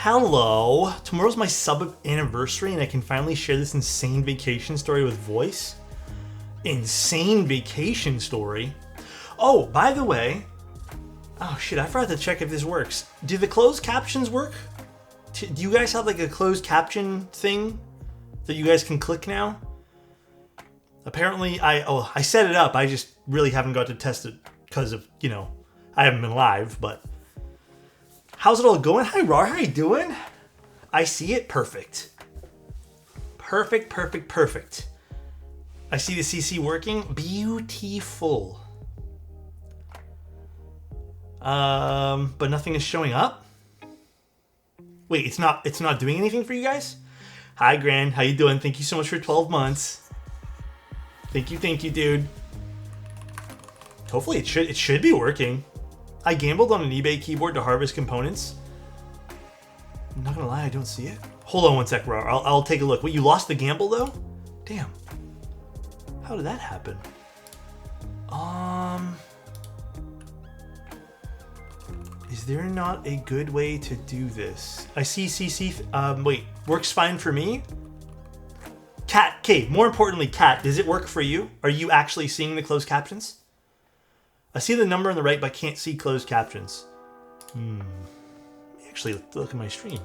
Hello. Tomorrow's my sub anniversary and I can finally share this insane vacation story with voice. Insane vacation story? Oh, by the way, oh shit, I forgot to check if this works. Do the closed captions work? Do you guys have like a closed caption thing that you guys can click now? Apparently, I set it up. I just really haven't got to test it because of, I haven't been live, but how's it all going? Hi, Rar. How you doing? I see it. Perfect. Perfect. I see the CC working. Beautiful. But nothing is showing up. Wait, it's not doing anything for you guys? Hi, Gran. How you doing? Thank you so much for 12 months. Thank you, dude. Hopefully it should be working. I gambled on an eBay keyboard to harvest components. I'm not gonna lie, I don't see it. Hold on one sec, Rar. I'll take a look. Wait, you lost the gamble though? Damn. How did that happen? Is there not a good way to do this? I see CC. Wait, works fine for me? Cat, okay, more importantly, Cat, does it work for you? Are you actually seeing the closed captions? I see the number on the right, but I can't see closed captions. Actually, look at my stream.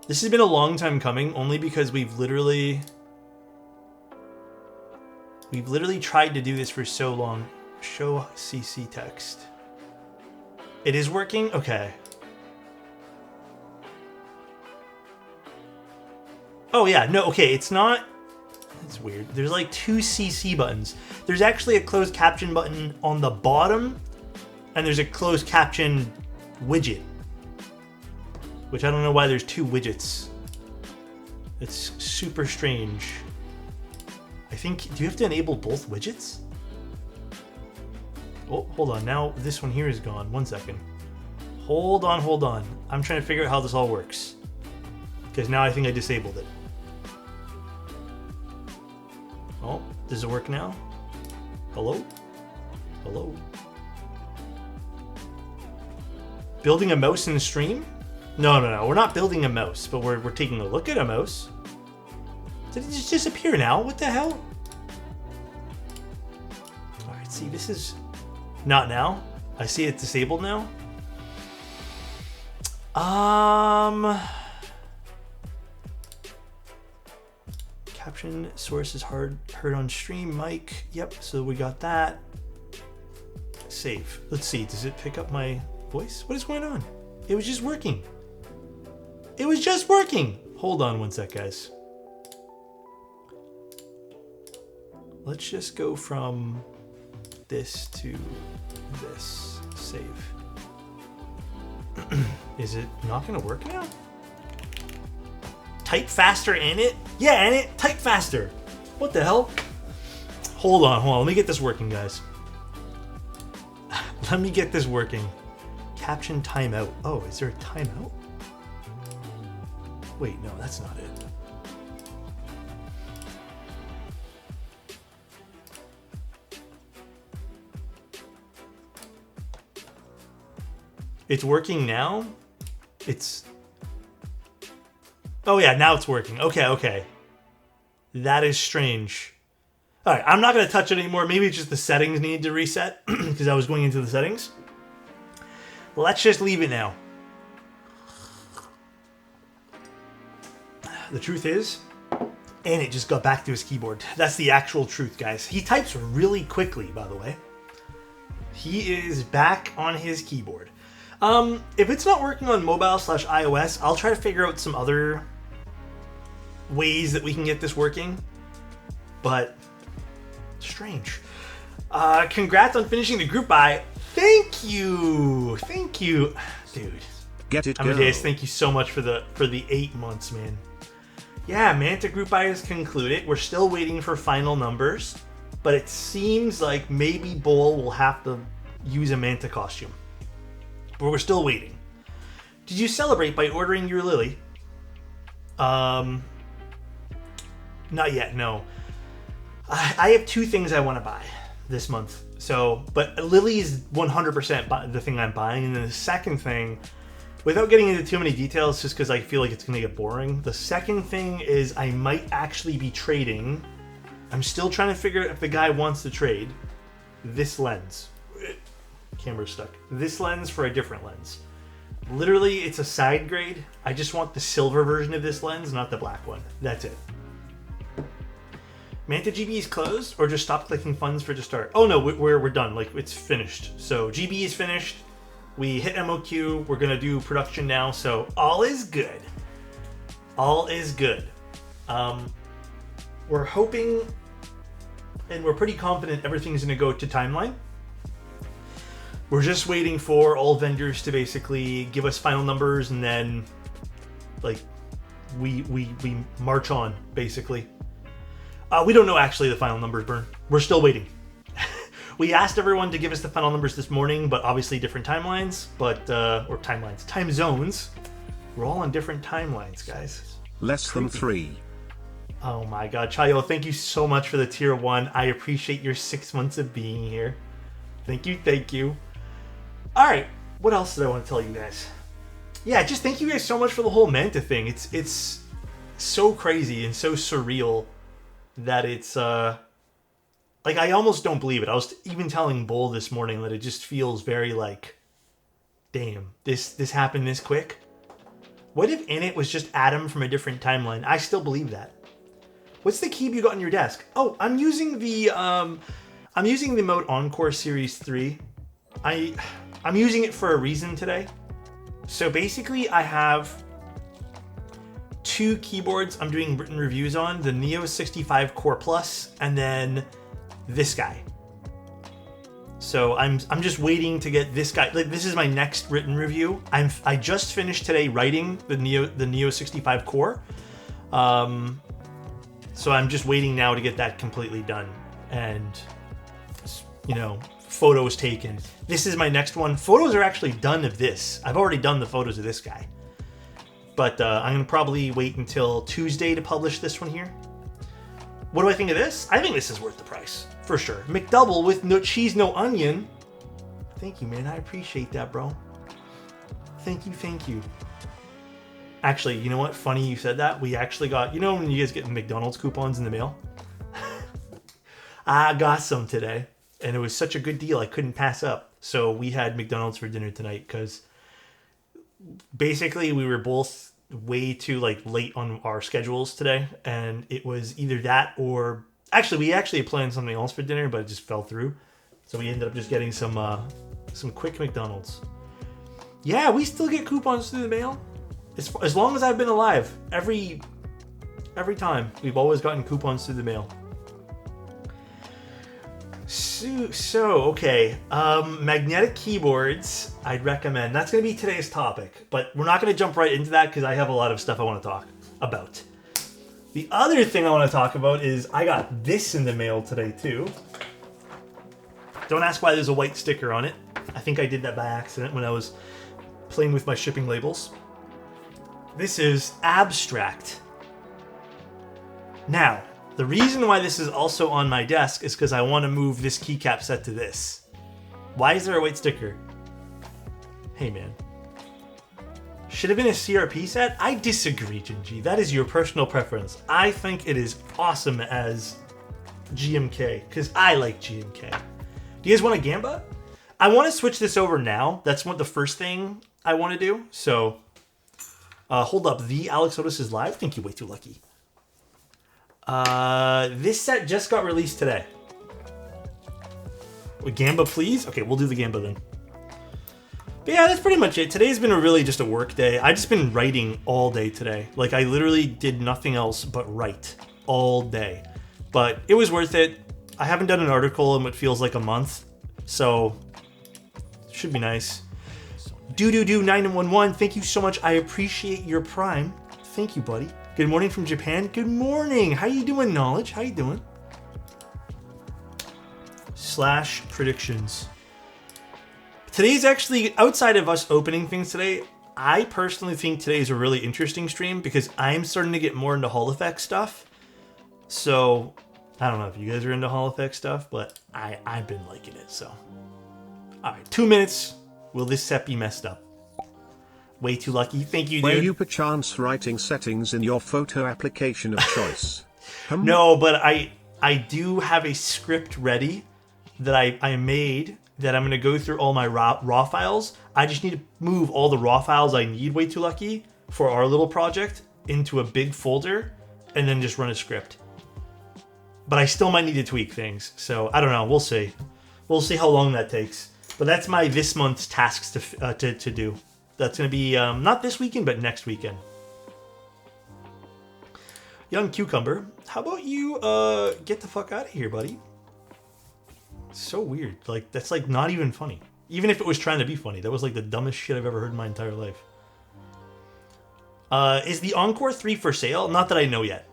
This has been a long time coming, only because we've literally tried to do this for so long. Show CC text. It is working? Okay. Oh yeah, no, okay, it's not. It's weird. There's like two CC buttons. There's actually a closed caption button on the bottom, and there's a closed caption widget. Which I don't know why there's two widgets. It's super strange. I think, do you have to enable both widgets? Oh, hold on. Now this one here is gone. 1 second. Hold on. I'm trying to figure out how this all works. Because now I think I disabled it. Oh, does it work now? Hello? Building a mouse in the stream? No. We're not building a mouse, but we're taking a look at a mouse. Did it just disappear now? What the hell? Alright, see, this is... Not now. I see it disabled now. Caption source is heard on stream. Mic. Yep. So we got that. Save. Let's see. Does it pick up my voice? What is going on? It was just working. Hold on 1 sec, guys. Let's just go from this to this. Save. Is it not gonna work now? Type faster, Annette? Yeah, Annette, type faster. What the hell? Hold on. Let me get this working, guys. Let me get this working. Caption timeout. Oh, is there a timeout? Wait, no, that's not it. It's working now? Oh yeah, now it's working. Okay. That is strange. Alright, I'm not going to touch it anymore. Maybe it's just the settings need to reset because I was going into the settings. Let's just leave it now. The truth is, and it just got back to his keyboard. That's the actual truth, guys. He types really quickly, by the way. He is back on his keyboard. If it's not working on mobile/iOS, I'll try to figure out some other ways that we can get this working. But strange. Congrats on finishing the group buy. Thank you, dude. Get it, Amadeus, thank you so much for the 8 months, man. Yeah, Manta group buy is concluded. We're still waiting for final numbers, but it seems like maybe Bull will have to use a Manta costume. But we're still waiting. Did you celebrate by ordering your Lily? Not yet, no. I have 2 things I want to buy this month. So, but Lily is 100% the thing I'm buying. And then the second thing without getting into too many details, just because I feel like it's going to get boring, the second thing is I might actually be trading. I'm still trying to figure out if the guy wants to trade this lens. Camera's stuck. This lens for a different lens. Literally, it's a side grade. I just want the silver version of this lens, not the black one. That's it. Manta GB is closed, or just stop clicking funds for to start? Oh no, we're done. Like, it's finished. So GB is finished. We hit MOQ. We're gonna do production now. So all is good. All is good. We're hoping, and we're pretty confident everything's gonna go to timeline. We're just waiting for all vendors to basically give us final numbers, and then like we march on basically. We don't know actually the final numbers, Burn. We're still waiting. We asked everyone to give us the final numbers this morning, but obviously different timelines, or timelines, time zones. We're all on different timelines, guys. Less than 3. Oh my God, Chayo, thank you so much for the tier 1. I appreciate your 6 months of being here. Thank you, thank you. All right, what else did I want to tell you guys? Yeah, just thank you guys so much for the whole Manta thing. It's so crazy and so surreal that it's like I almost don't believe it. I was even telling Bull this morning that it just feels very like, damn, this happened this quick. What if in it was just Adam from a different timeline? I still believe that. What's the keyb you got on your desk? Oh, I'm using the Mode Encore Series 3. I'm using it for a reason today. So basically I have 2 keyboards I'm doing written reviews on, the Neo 65 Core Plus, and then this guy. So I'm just waiting to get this guy. Like, this is my next written review. I just finished today writing the Neo 65 Core. So I'm just waiting now to get that completely done, and you know, photos taken. This is my next one. Photos are actually done of this. I've already done the photos of this guy. But I'm going to probably wait until Tuesday to publish this one here. What do I think of this? I think this is worth the price, for sure. McDouble with no cheese, no onion. Thank you, man. I appreciate that, bro. Thank you, thank you. Actually, you know what? Funny you said that. We actually got, you know when you guys get McDonald's coupons in the mail? I got some today. And it was such a good deal, I couldn't pass up. So we had McDonald's for dinner tonight because basically we were both way too late on our schedules today, and it was either that or we actually planned something else for dinner, but it just fell through. So we ended up just getting some quick McDonald's. Yeah, we still get coupons through the mail. As long as I've been alive, every time we've always gotten coupons through the mail. So okay, magnetic keyboards, I'd recommend. That's going to be today's topic, but we're not going to jump right into that because I have a lot of stuff I want to talk about. The other thing I want to talk about is I got this in the mail today too. Don't ask why there's a white sticker on it. I think I did that by accident when I was playing with my shipping labels. This is Abstract. Now, the reason why this is also on my desk is because I want to move this keycap set to this. Why is there a white sticker? Hey man. Should have been a CRP set? I disagree, Jinji. That is your personal preference. I think it is awesome as GMK, because I like GMK. Do you guys want a Gamba? I want to switch this over now. That's what the first thing I want to do. So, hold up. The Alexotos is live? Thank you, way too lucky. This set just got released today. Gamba, please? Okay, we'll do the Gamba then. But yeah, that's pretty much it. Today's been really just a work day. I've just been writing all day today. Like, I literally did nothing else but write all day. But it was worth it. I haven't done an article in what feels like a month, so should be nice. Do911, thank you so much. I appreciate your Prime. Thank you, buddy. Good morning from Japan. Good morning. How you doing, Knowledge? How you doing? / predictions. Today's actually, outside of us opening things today, I personally think today is a really interesting stream because I'm starting to get more into Hall Effect stuff. So, I don't know if you guys are into Hall Effect stuff, but I've been liking it, so. Alright, 2 minutes. Will this set be messed up? Way too lucky. Thank you, Were dude. you perchance writing settings in your photo application of choice? No, but I do have a script ready that I made that I'm going to go through all my raw files. I just need to move all the raw files I need, Way Too Lucky, for our little project into a big folder and then just run a script. But I still might need to tweak things. So I don't know. We'll see. We'll see how long that takes. But that's my this month's tasks to do. That's going to be not this weekend, but next weekend. Young Cucumber, how about you get the fuck out of here, buddy? So weird. Like, that's like not even funny. Even if it was trying to be funny, that was like the dumbest shit I've ever heard in my entire life. Is the Encore 3 for sale? Not that I know yet.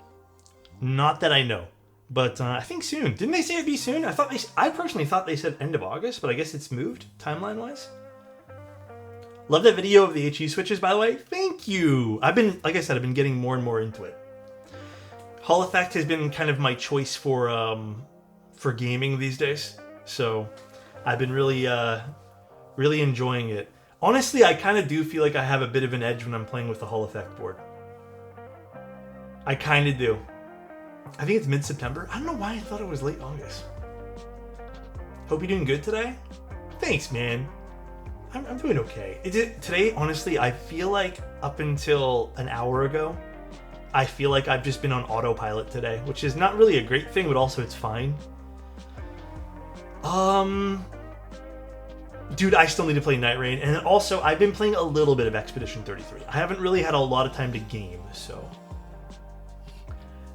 Not that I know. But I think soon. Didn't they say it'd be soon? I personally thought they said end of August, but I guess it's moved timeline-wise. Love that video of the HE switches, by the way. Thank you. Like I said, I've been getting more and more into it. Hall Effect has been kind of my choice for gaming these days. So I've been really enjoying it. Honestly, I kind of do feel like I have a bit of an edge when I'm playing with the Hall Effect board. I kind of do. I think it's mid-September. I don't know why I thought it was late August. Hope you're doing good today. Thanks, man. I'm doing okay. Today, honestly, I feel like up until an hour ago, I feel like I've just been on autopilot today, which is not really a great thing, but also it's fine. Dude, I still need to play Night Rain, and also I've been playing a little bit of Expedition 33. I haven't really had a lot of time to game, so...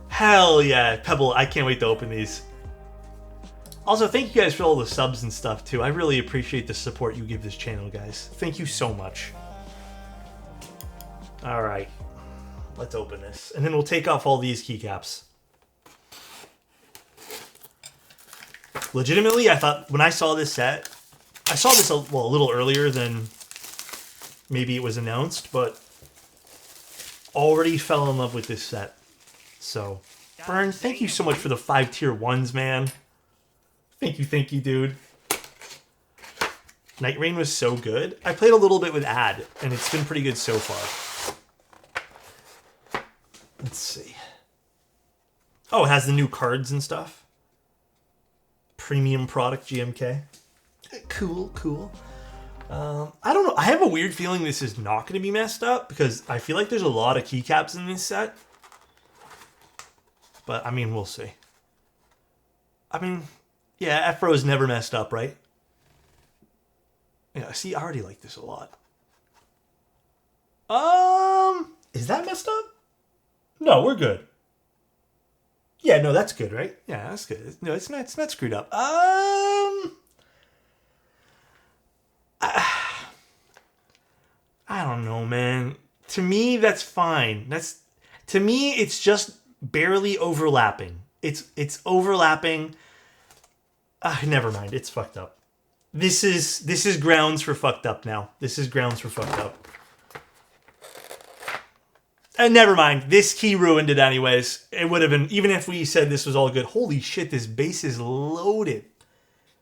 Hell yeah, Pebble, I can't wait to open these. Also, thank you guys for all the subs and stuff, too. I really appreciate the support you give this channel, guys. Thank you so much. Alright. Let's open this. And then we'll take off all these keycaps. Legitimately, I thought, when I saw this set, I saw this a little earlier than maybe it was announced, but already fell in love with this set. So, Burn, thank you so much for the 5 tier 1s, man. Thank you, dude. Night Rain was so good. I played a little bit with Ad, and it's been pretty good so far. Let's see. Oh, it has the new cards and stuff. Premium product, GMK. Cool. I don't know. I have a weird feeling this is not going to be messed up, because I feel like there's a lot of keycaps in this set. But, I mean, we'll see. I mean, yeah, Afro's never messed up, right? Yeah, see, I already like this a lot. Is that messed up? No, we're good. Yeah, no, that's good, right? Yeah, that's good. No, it's not screwed up. I don't know, man. To me, that's fine. To me, it's just barely overlapping. It's overlapping. Never mind. It's fucked up. This is grounds for fucked up now. This is grounds for fucked up. And never mind. This key ruined it anyways. It would have been, even if we said this was all good. Holy shit, this base is loaded.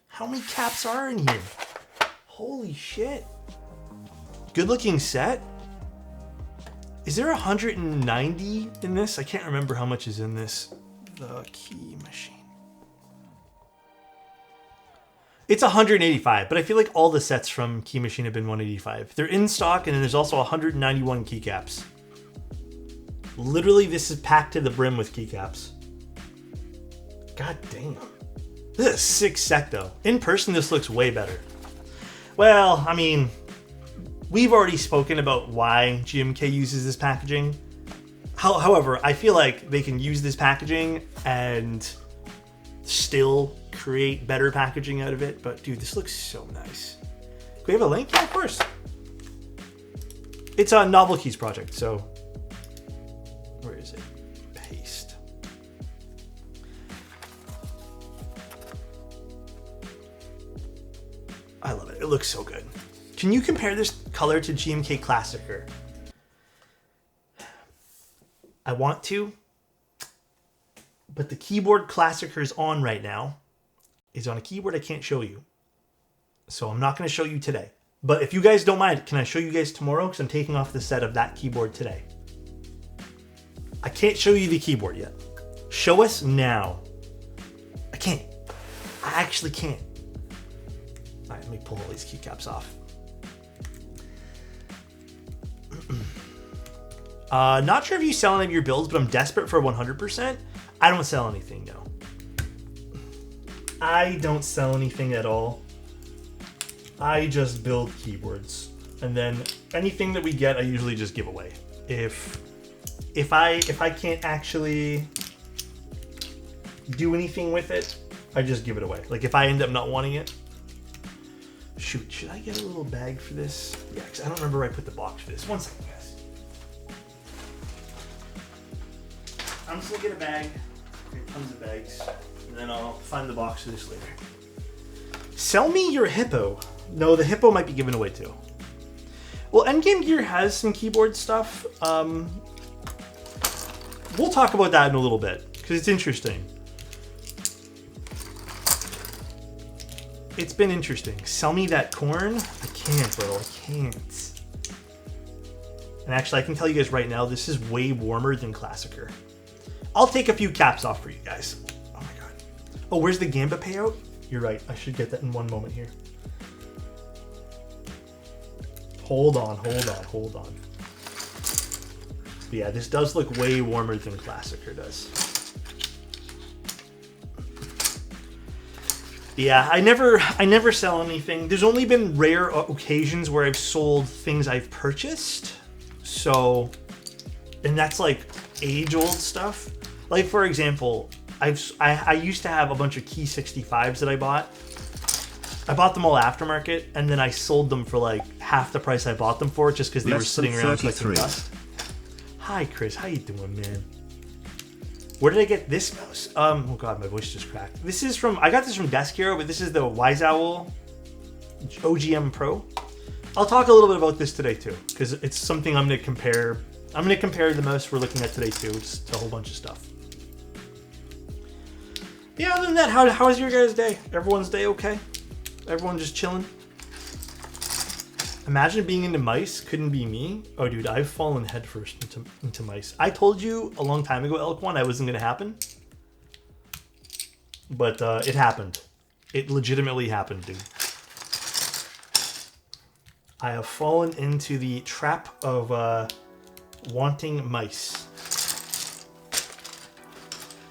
How many caps are in here? Holy shit. Good looking set. Is there 190 in this? I can't remember how much is in this. The key machine. It's 185, but I feel like all the sets from Key Machine have been 185. They're in stock, and then there's also 191 keycaps. Literally, this is packed to the brim with keycaps. God damn. This is a sick set, though. In person, this looks way better. Well, I mean, we've already spoken about why GMK uses this packaging. However, I feel like they can use this packaging and still create better packaging out of it. But dude, this looks so nice. Can we have a link? Yeah, of course. It's a Novel Keys project, so where is it? Paste. I love it. It looks so good. Can you compare this color to GMK Classicer? I want to, but the keyboard Classicer is on a keyboard I can't show you. So I'm not going to show you today. But if you guys don't mind, can I show you guys tomorrow? Because I'm taking off the set of that keyboard today. I can't show you the keyboard yet. Show us now. I can't. I actually can't. All right, let me pull all these keycaps off. Not sure if you sell any of your builds, but I'm desperate for 100%. I don't sell anything, no. I don't sell anything at all. I just build keyboards, and then anything that we get, I usually just give away. If I can't actually do anything with it, I just give it away. Like if I end up not wanting it, shoot, should I get a little bag for this? Yeah, because I don't remember where I put the box for this. One second, guys. I'm just gonna get a bag. Get tons of bags, and then I'll find the box for this later. Sell me your hippo. No, the hippo might be given away too. Well, Endgame Gear has some keyboard stuff. We'll talk about that in a little bit, because it's interesting. It's been interesting. Sell me that corn? I can't, bro. I can't. And actually, I can tell you guys right now, this is way warmer than Classicer. I'll take a few caps off for you guys. Oh my god. Oh, where's the Gamba payout? You're right. I should get that in one moment here. Hold on. But yeah, this does look way warmer than Classicer does. Yeah, I never sell anything. There's only been rare occasions where I've sold things I've purchased. So, and that's like age-old stuff. Like for example, I used to have a bunch of Key 65s that I bought. I bought them all aftermarket, and then I sold them for like half the price I bought them for, just because they were sitting around collecting dust. Hi, Chris. How you doing, man? Where did I get this mouse? Oh god, my voice just cracked. This is from, I got this from Desk Hero, but this is the Wise Owl OGM Pro. I'll talk a little bit about this today too, because it's something I'm going to compare. I'm going to compare the mouse we're looking at today too, just a whole bunch of stuff. Yeah, other than that, how was your guys' day? Everyone's day okay? Everyone just chilling? Imagine being into mice. Couldn't be me. Oh, dude, I've fallen headfirst into mice. I told you a long time ago, Elk1, I wasn't going to happen. But it happened. It legitimately happened, dude. I have fallen into the trap of wanting mice.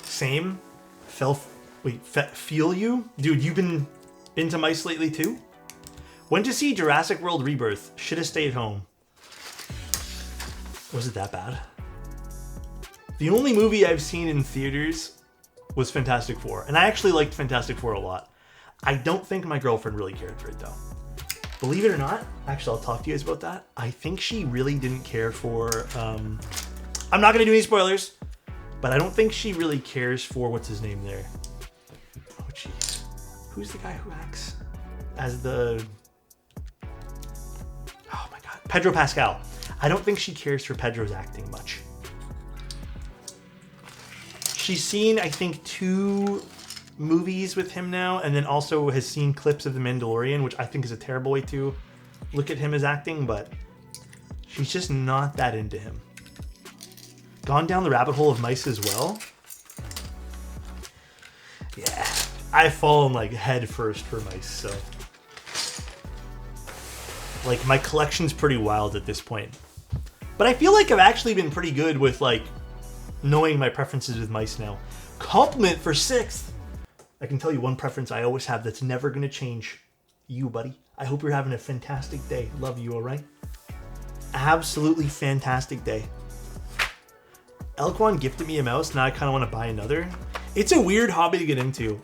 Same. Feel you? Dude, you've been into mice lately too? Went to see Jurassic World Rebirth. Should have stayed home. Was it that bad? The only movie I've seen in theaters was Fantastic Four. And I actually liked Fantastic Four a lot. I don't think my girlfriend really cared for it though. Believe it or not, actually I'll talk to you guys about that. I think she really didn't care for... I'm not going to do any spoilers. But I don't think she really cares for... What's his name there? Oh jeez. Who's the guy who acts as the... Oh my god. Pedro Pascal. I don't think she cares for Pedro's acting much. She's seen, I think, 2 movies with him now, and then also has seen clips of The Mandalorian, which I think is a terrible way to look at him as acting, but she's just not that into him. Gone down the rabbit hole of mice as well. Yeah, I've fallen like head first for mice, so like my collection's pretty wild at this point. But I feel like I've actually been pretty good with like knowing my preferences with mice now. Compliment for 6th. I can tell you one preference I always have that's never gonna change. You, buddy. I hope you're having a fantastic day. Love you, alright? Absolutely fantastic day. Elk1 gifted me a mouse, now I kind of want to buy another. It's a weird hobby to get into.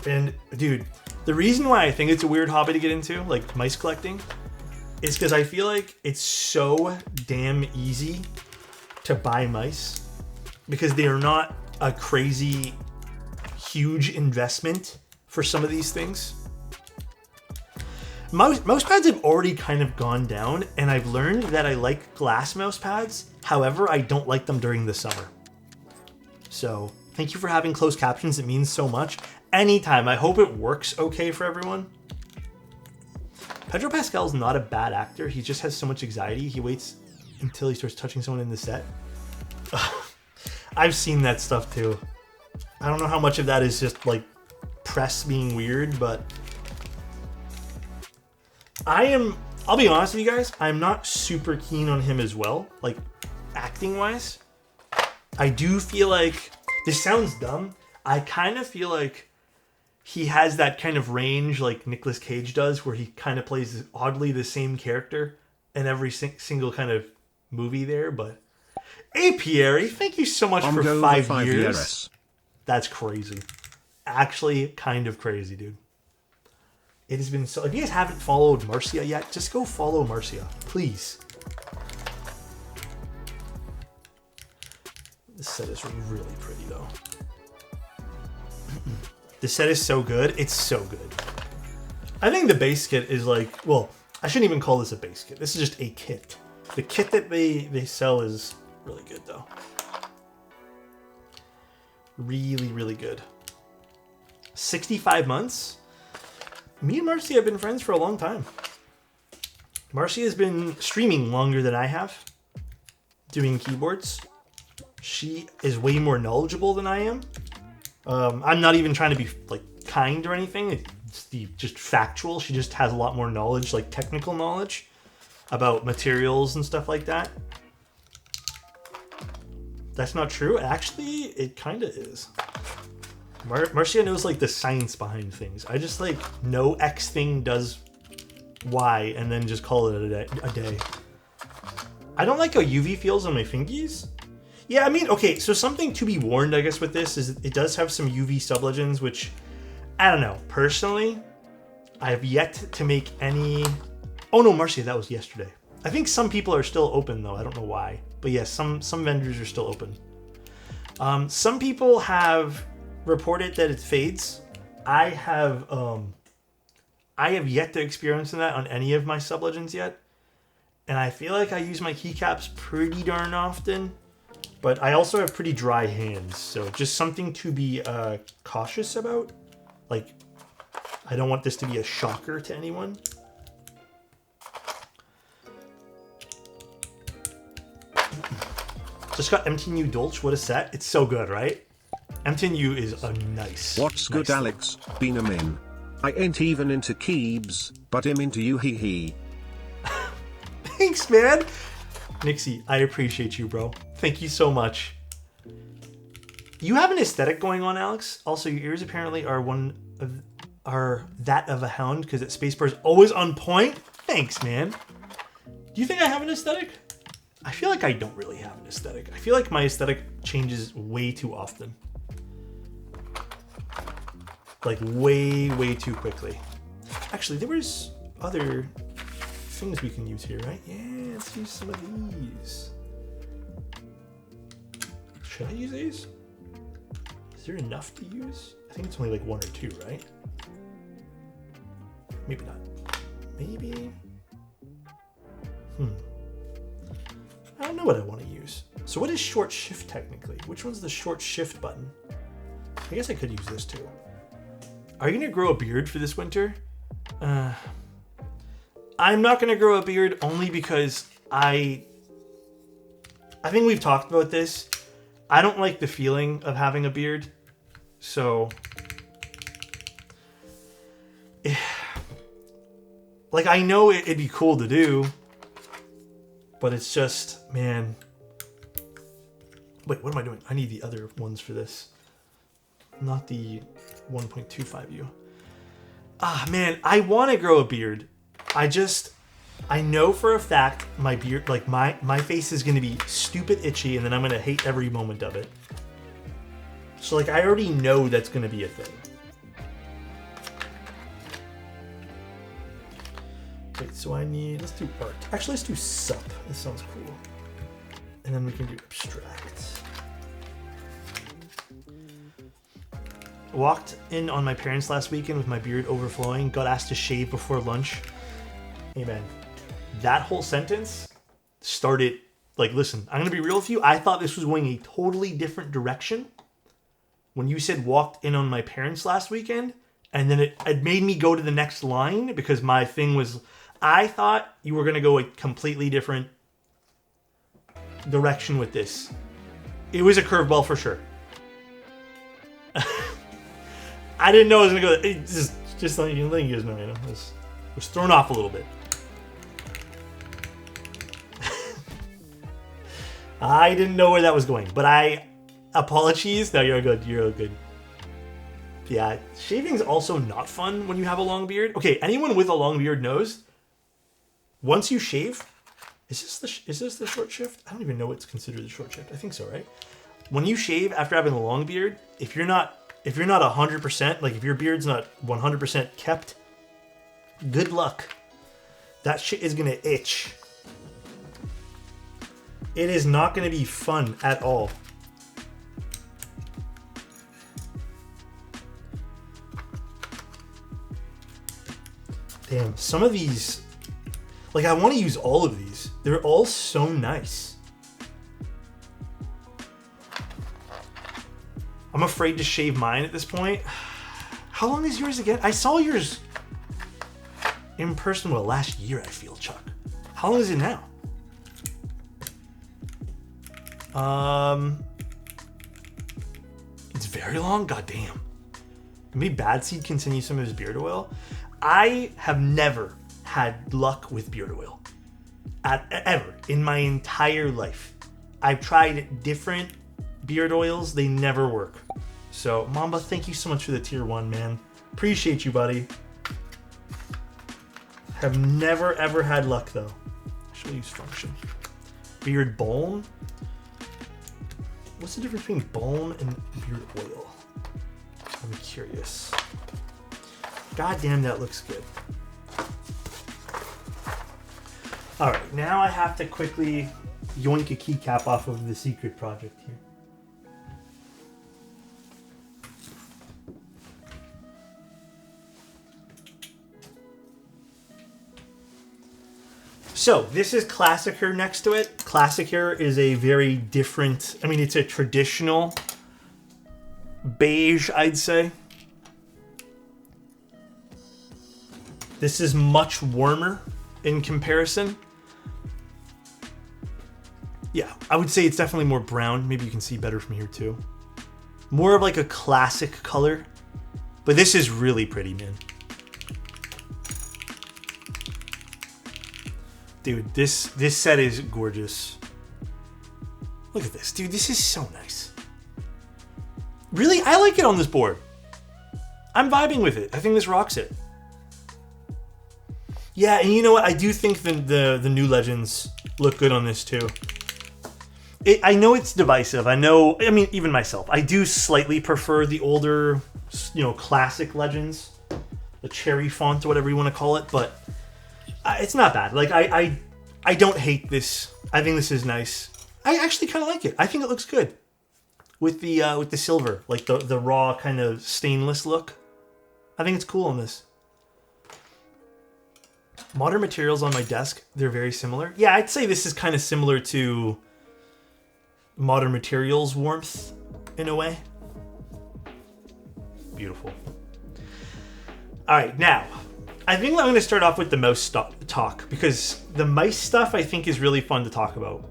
And, dude, the reason why I think it's a weird hobby to get into, like mice collecting, is because I feel like it's so damn easy to buy mice. Because they are not a crazy, huge investment for some of these things. Mouse pads have already kind of gone down, and I've learned that I like glass mouse pads. However, I don't like them during the summer. So, thank you for having closed captions. It means so much. Anytime. I hope it works okay for everyone. Pedro Pascal's not a bad actor. He just has so much anxiety. He waits until he starts touching someone in the set. I've seen that stuff too. I don't know how much of that is just like press being weird, but I'll be honest with you guys, I'm not super keen on him as well, like acting wise. I do feel like, this sounds dumb, I kind of feel like he has that kind of range like Nicolas Cage does, where he kind of plays oddly the same character in every single kind of movie there. But Apiary, thank you so much for 5 years. That's crazy. Actually, kind of crazy, dude. It has been so... If you guys haven't followed Marcia yet, just go follow Marcia, please. This set is really pretty, though. The set is so good. It's so good. I think the base kit is like... Well, I shouldn't even call this a base kit. This is just a kit. The kit that they sell is really good, though. Really, really good. 65 months? Me and Marcy have been friends for a long time. Marcy has been streaming longer than I have, doing keyboards. She is way more knowledgeable than I am. I'm not even trying to be like kind or anything. It's just factual. She just has a lot more knowledge, like technical knowledge about materials and stuff like that. That's not true. Actually, it kind of is. Marcia knows like the science behind things. I just like know X thing does Y and then just call it a day. I don't like how UV feels on my fingies. Yeah, I mean, okay, so something to be warned, I guess, with this is it does have some UV sublegends, which, I don't know. Personally, I have yet to make any... Oh no, Marcia, that was yesterday. I think some people are still open, though. I don't know why. But yes, some vendors are still open. Some people have reported that it fades. I have yet to experience that on any of my sublegends yet. And I feel like I use my keycaps pretty darn often. But I also have pretty dry hands, so just something to be cautious about. Like, I don't want this to be a shocker to anyone. Just got MTNU Dolce, what a set. It's so good, right? MTNU is a nice... What's good, Alex? Been a min. I ain't even into Keebs, but I'm into you, hee hee. Thanks, man! Nixie, I appreciate you, bro. Thank you so much. You have an aesthetic going on, Alex. Also, your ears apparently are that of a hound because its spacebar is always on point. Thanks, man. Do you think I have an aesthetic? I feel like I don't really have an aesthetic. I feel like my aesthetic changes way too often. Like way, way too quickly. Actually, there was other things we can use here, right? Yeah, let's use some of these. Should I use these? Is there enough to use? I think it's only like one or two, right? Maybe not. Maybe. I don't know what I want to use. So what is short shift technically? Which one's the short shift button? I guess I could use this too. Are you gonna grow a beard for this winter? I'm not gonna grow a beard only because I think we've talked about this. I don't like the feeling of having a beard. So like I know it'd be cool to do, but it's just, man. Wait, what am I doing? I need the other ones for this. Not the 1.25U. Ah, man, I want to grow a beard. I know for a fact my beard, like my face is going to be stupid itchy and then I'm going to hate every moment of it. So like I already know that's going to be a thing. Wait, so let's do art. Actually, let's do sup. This sounds cool. And then we can do abstract. Walked in on my parents last weekend with my beard overflowing. Got asked to shave before lunch. Hey man, that whole sentence started, like, listen, I'm going to be real with you. I thought this was going a totally different direction. When you said walked in on my parents last weekend, And then it made me go to the next line because my thing was, I thought you were going to go a completely different direction with this. It was a curveball for sure. I didn't know it was going to go. It just letting you guys know, was thrown off a little bit. I didn't know where that was going, but apologies. No, you're good. You're good. Yeah, shaving's also not fun when you have a long beard. Okay, anyone with a long beard knows. Once you shave, is this the short shift? I don't even know what's considered the short shift. I think so, right? When you shave after having a long beard, if you're not 100%, like if your beard's not 100% kept, good luck. That shit is gonna itch. It is not gonna be fun at all. Damn, some of these, like I want to use all of these. They're all so nice. I'm afraid to shave mine at this point. How long is yours again? I saw yours in person, last year, I feel, Chuck. How long is it now? It's very long? God damn. Maybe Bad Seed can send you some of his beard oil. I have never had luck with beard oil. Ever. In my entire life. I've tried different beard oils. They never work. So, Mamba, thank you so much for the tier 1, man. Appreciate you, buddy. Have never, ever had luck, though. Actually use function. Beard balm? What's the difference between balm and beard oil? I'm curious. God damn, that looks good. Alright, now I have to quickly yoink a keycap off of the secret project here. So, this is Classic Hair next to it. Classic Hair is a very different, it's a traditional beige, I'd say. This is much warmer in comparison. Yeah, I would say it's definitely more brown. Maybe you can see better from here too. More of like a classic color. But this is really pretty, man. Dude, this set is gorgeous. Look at this. Dude, this is so nice. Really? I like it on this board. I'm vibing with it. I think this rocks it. Yeah, and you know what? I do think the new Legends look good on this too. I know it's divisive. Even myself. I do slightly prefer the older, classic Legends. The cherry font or whatever you want to call it, but it's not bad. Like, I don't hate this. I think this is nice. I actually kind of like it. I think it looks good. With the silver. Like the raw kind of stainless look. I think it's cool on this. Modern materials on my desk, they're very similar. Yeah, I'd say this is kind of similar to Modern Materials warmth in a way. Beautiful. All right, now, I think I'm going to start off with the mouse talk because the mice stuff I think is really fun to talk about.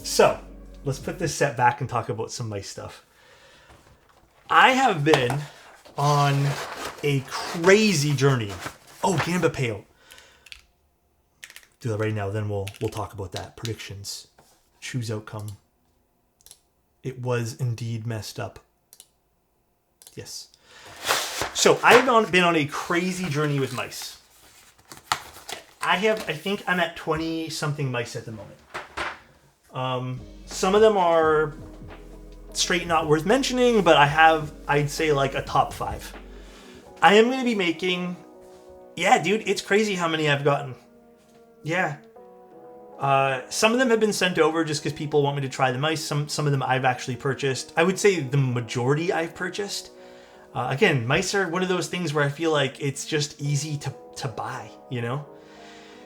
So, let's put this set back and talk about some mice stuff. I have been on a crazy journey. Oh, Gamba Payout. Do that right now, then we'll talk about that. Predictions. Choose outcome. It was indeed messed up. Yes. So, I've been on a crazy journey with mice. I think I'm at 20-something mice at the moment. Some of them are straight not worth mentioning, but I'd say like a top 5. I am going to be making... Yeah, dude, it's crazy how many I've gotten. Yeah. Some of them have been sent over just because people want me to try the mice. Some of them I've actually purchased. I would say the majority I've purchased. Again, mice are one of those things where I feel like it's just easy to buy,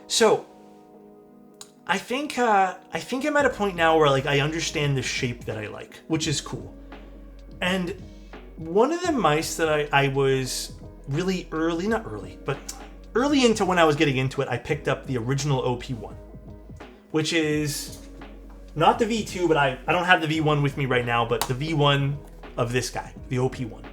So, I think I'm at a point now where like I understand the shape that I like, which is cool. And one of the mice that I was really not early, but early into when I was getting into it, I picked up the original OP1, which is not the V2, but I don't have the V1 with me right now, but the V1 of this guy, the OP1.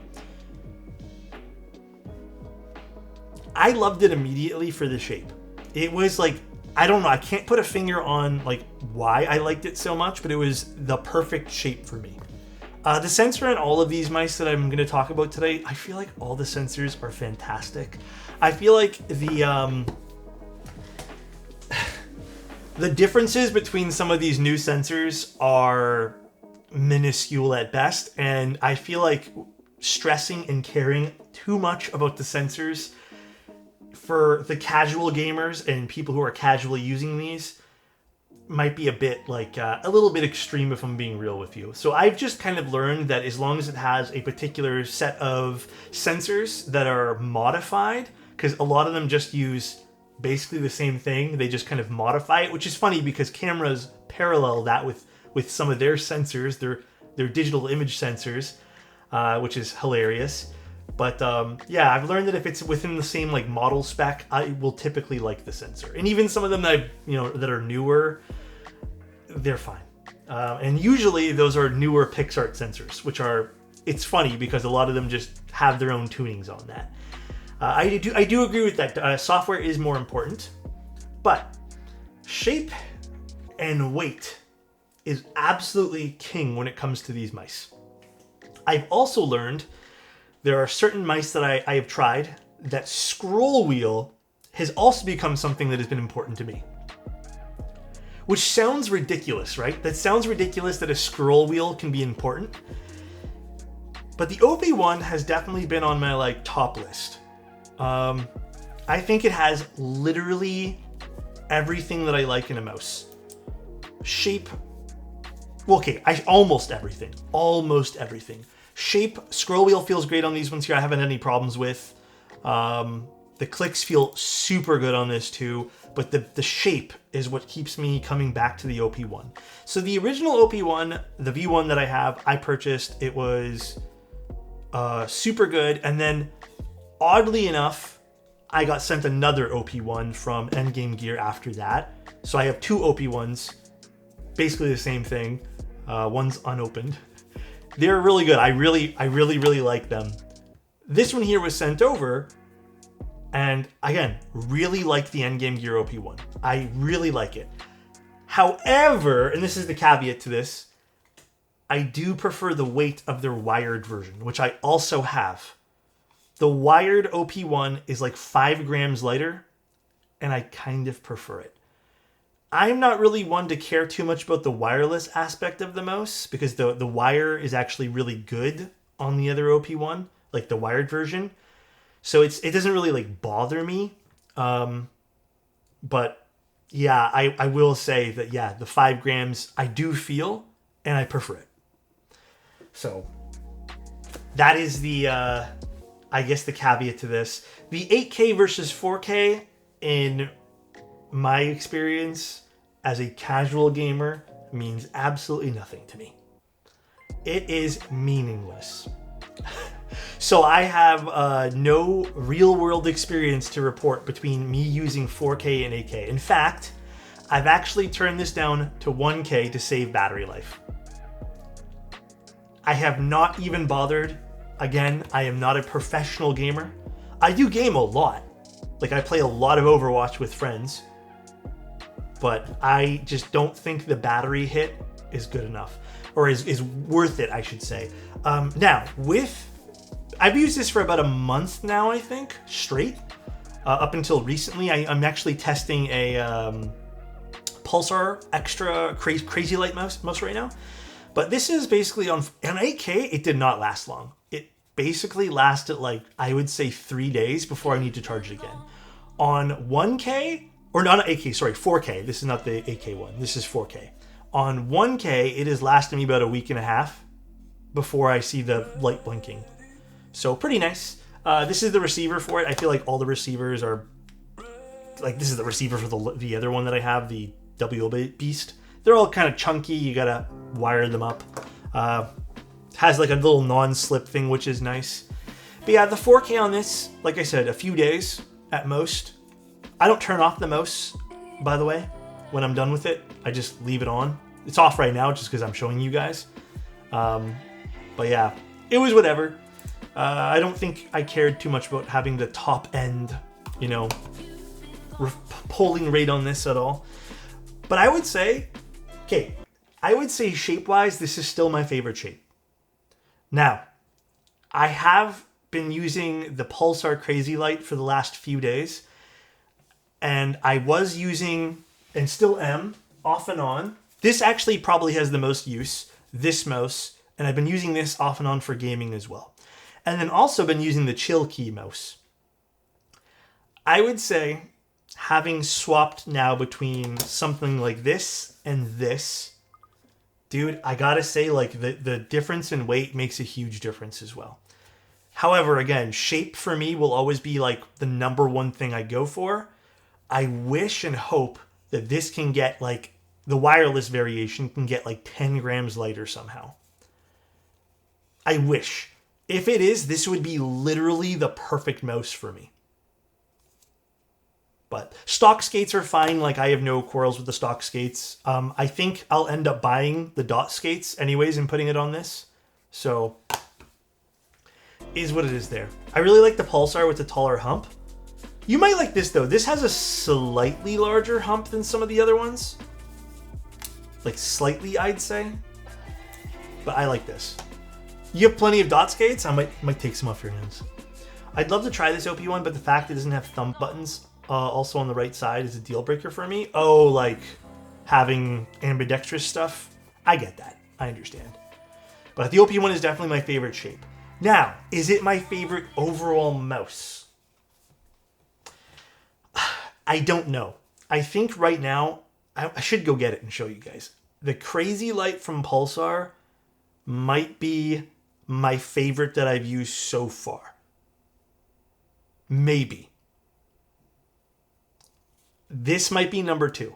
I loved it immediately for the shape. It was like, I don't know, I can't put a finger on like why I liked it so much, but it was the perfect shape for me. The sensor on all of these mice that I'm going to talk about today, I feel like all the sensors are fantastic. I feel like the differences between some of these new sensors are minuscule at best, and I feel like stressing and caring too much about the sensors for the casual gamers and people who are casually using these might be a bit like a little bit extreme if I'm being real with you. So I've just kind of learned that as long as it has a particular set of sensors that are modified, because a lot of them just use basically the same thing, they just kind of modify it, which is funny because cameras parallel that with some of their sensors, their digital image sensors, which is hilarious. But yeah, I've learned that if it's within the same like model spec, I will typically like the sensor. And even some of them that that are newer, they're fine. And usually those are newer PixArt sensors, which are, it's funny because a lot of them just have their own tunings on that. I do agree with that. Software is more important, but shape and weight is absolutely king when it comes to these mice. I've also learned there are certain mice that I have tried that scroll wheel has also become something that has been important to me. Which sounds ridiculous, right? That sounds ridiculous that a scroll wheel can be important. But the OP1 has definitely been on my like top list. I think it has literally everything that I like in a mouse. Shape, well, okay, almost everything. Shape, scroll wheel feels great on these ones here. I haven't had any problems with. The clicks feel super good on this too, but the shape is what keeps me coming back to the OP1. So the original OP1, the V1 that I have, I purchased. It was super good, and then oddly enough, I got sent another OP1 from Endgame Gear after that. So I have two OP1s, basically the same thing. One's unopened. They're really good. I really like them. This one here was sent over, and again, really like the Endgame Gear OP1. I really like it. However, and this is the caveat to this, I do prefer the weight of their wired version, which I also have. The wired OP1 is like 5 grams lighter, and I kind of prefer it. I'm not really one to care too much about the wireless aspect of the mouse because the wire is actually really good on the other OP1, like the wired version. So it doesn't really like bother me. But yeah, I will say that, yeah, the 5 grams I do feel, and I prefer it. So that is the, I guess the caveat to this. The 8K versus 4K in my experience as a casual gamer means absolutely nothing to me. It is meaningless. So I have no real world experience to report between me using 4K and 8K. In fact, I've actually turned this down to 1K to save battery life. I have not even bothered. Again, I am not a professional gamer. I do game a lot. Like, I play a lot of Overwatch with friends, but I just don't think the battery hit is good enough, or is worth it, I should say. Now, I've used this for about a month now, I think, straight. Up until recently, I'm actually testing a Pulsar Extra Crazy Light mouse right now. But this is basically on 8K, it did not last long. It basically lasted like, I would say 3 days before I need to charge it again. On 1K, or not 8K, sorry, 4K. This is not the 8K one. This is 4K. On 1K, it has lasted me about a week and a half before I see the light blinking. So pretty nice. This is the receiver for it. I feel like all the receivers are, like, this is the receiver for the other one that I have, the WO Beast. They're all kind of chunky. You gotta wire them up. Has like a little non-slip thing, which is nice. But yeah, the 4K on this, like I said, a few days at most. I don't turn off the mouse, by the way, when I'm done with it. I just leave it on. It's off right now just because I'm showing you guys. But yeah, it was whatever. I don't think I cared too much about having the top end, you know, polling rate on this at all. But I would say, okay, I would say shape-wise, this is still my favorite shape. Now, I have been using the Pulsar Crazy Light for the last few days, and I was using, and still am, off and on. This actually probably has the most use, this mouse, and I've been using this off and on for gaming as well. And then also been using the Chill Key mouse. I would say, having swapped now between something like this and this, dude, I gotta say, like, the difference in weight makes a huge difference as well. However, again, shape for me will always be, like, the number one thing I go for. I wish and hope that this can get, like, the wireless variation can get, like, 10 grams lighter somehow. I wish. If it is, this would be literally the perfect mouse for me. But stock skates are fine. Like, I have no quarrels with the stock skates. I think I'll end up buying the dot skates anyways and putting it on this. So, is what it is there. I really like the Pulsar with the taller hump. You might like this, though. This has a slightly larger hump than some of the other ones. Like, slightly, I'd say. But I like this. You have plenty of dot skates. I might take some off your hands. I'd love to try this OP one, but the fact it doesn't have thumb buttons also on the right side is a deal breaker for me. Oh, like having ambidextrous stuff. I get that. I understand. But the OP one is definitely my favorite shape. Now, is it my favorite overall mouse? I don't know. I think right now, I should go get it and show you guys. The Crazy Light from Pulsar might be my favorite that I've used so far. Maybe. This might be number 2.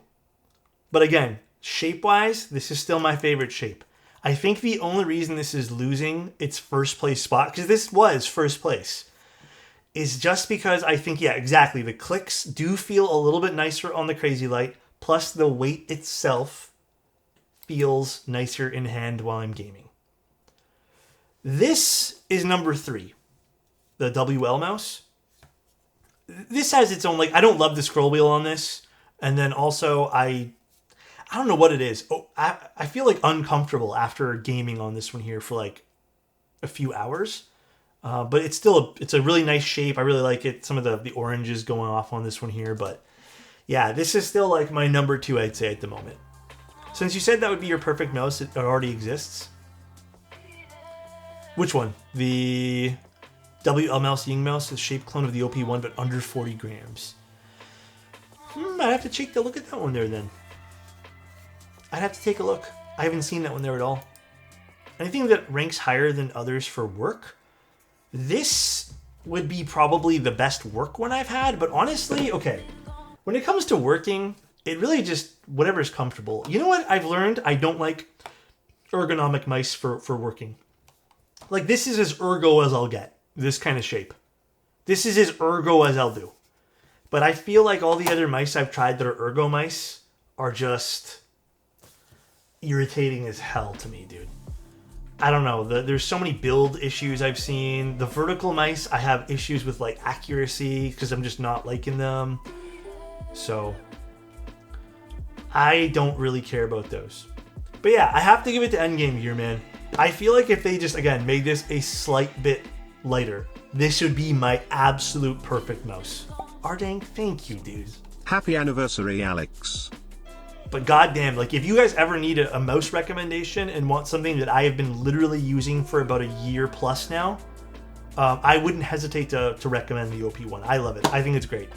But again, shape-wise, this is still my favorite shape. I think the only reason this is losing its first place spot, because this was first place, is just because I think, yeah, exactly. The clicks do feel a little bit nicer on the Crazy Light, plus the weight itself feels nicer in hand while I'm gaming. This is number 3, the WL mouse. This has its own, like, I don't love the scroll wheel on this. And then also, I don't know what it is. Oh, I feel like uncomfortable after gaming on this one here for like a few hours. But it's still, it's a really nice shape. I really like it. Some of the oranges going off on this one here. But yeah, this is still like my number 2, I'd say, at the moment. Since you said that would be your perfect mouse, it already exists. Which one? The WL mouse, Ying mouse, the shape clone of the OP1, but under 40 grams. I'd have to take a look at that one there then. I'd have to take a look. I haven't seen that one there at all. Anything that ranks higher than others for work? This would be probably the best work one I've had, but honestly, okay. When it comes to working, it really just, whatever's comfortable. You know what I've learned? I don't like ergonomic mice for working. Like, this is as ergo as I'll get. This kind of shape. This is as ergo as I'll do. But I feel like all the other mice I've tried that are ergo mice are just irritating as hell to me, dude. I don't know. There's so many build issues I've seen. The vertical mice, I have issues with, like, accuracy because I'm just not liking them. So, I don't really care about those. But yeah, I have to give it to Endgame here, man. I feel like if they just, again, made this a slight bit lighter, this would be my absolute perfect mouse. Ardang, thank you, dude. Happy anniversary, Alex. But goddamn, like, if you guys ever need a mouse recommendation and want something that I have been literally using for about a year plus now, I wouldn't hesitate to recommend the OP1. I love it. I think it's great.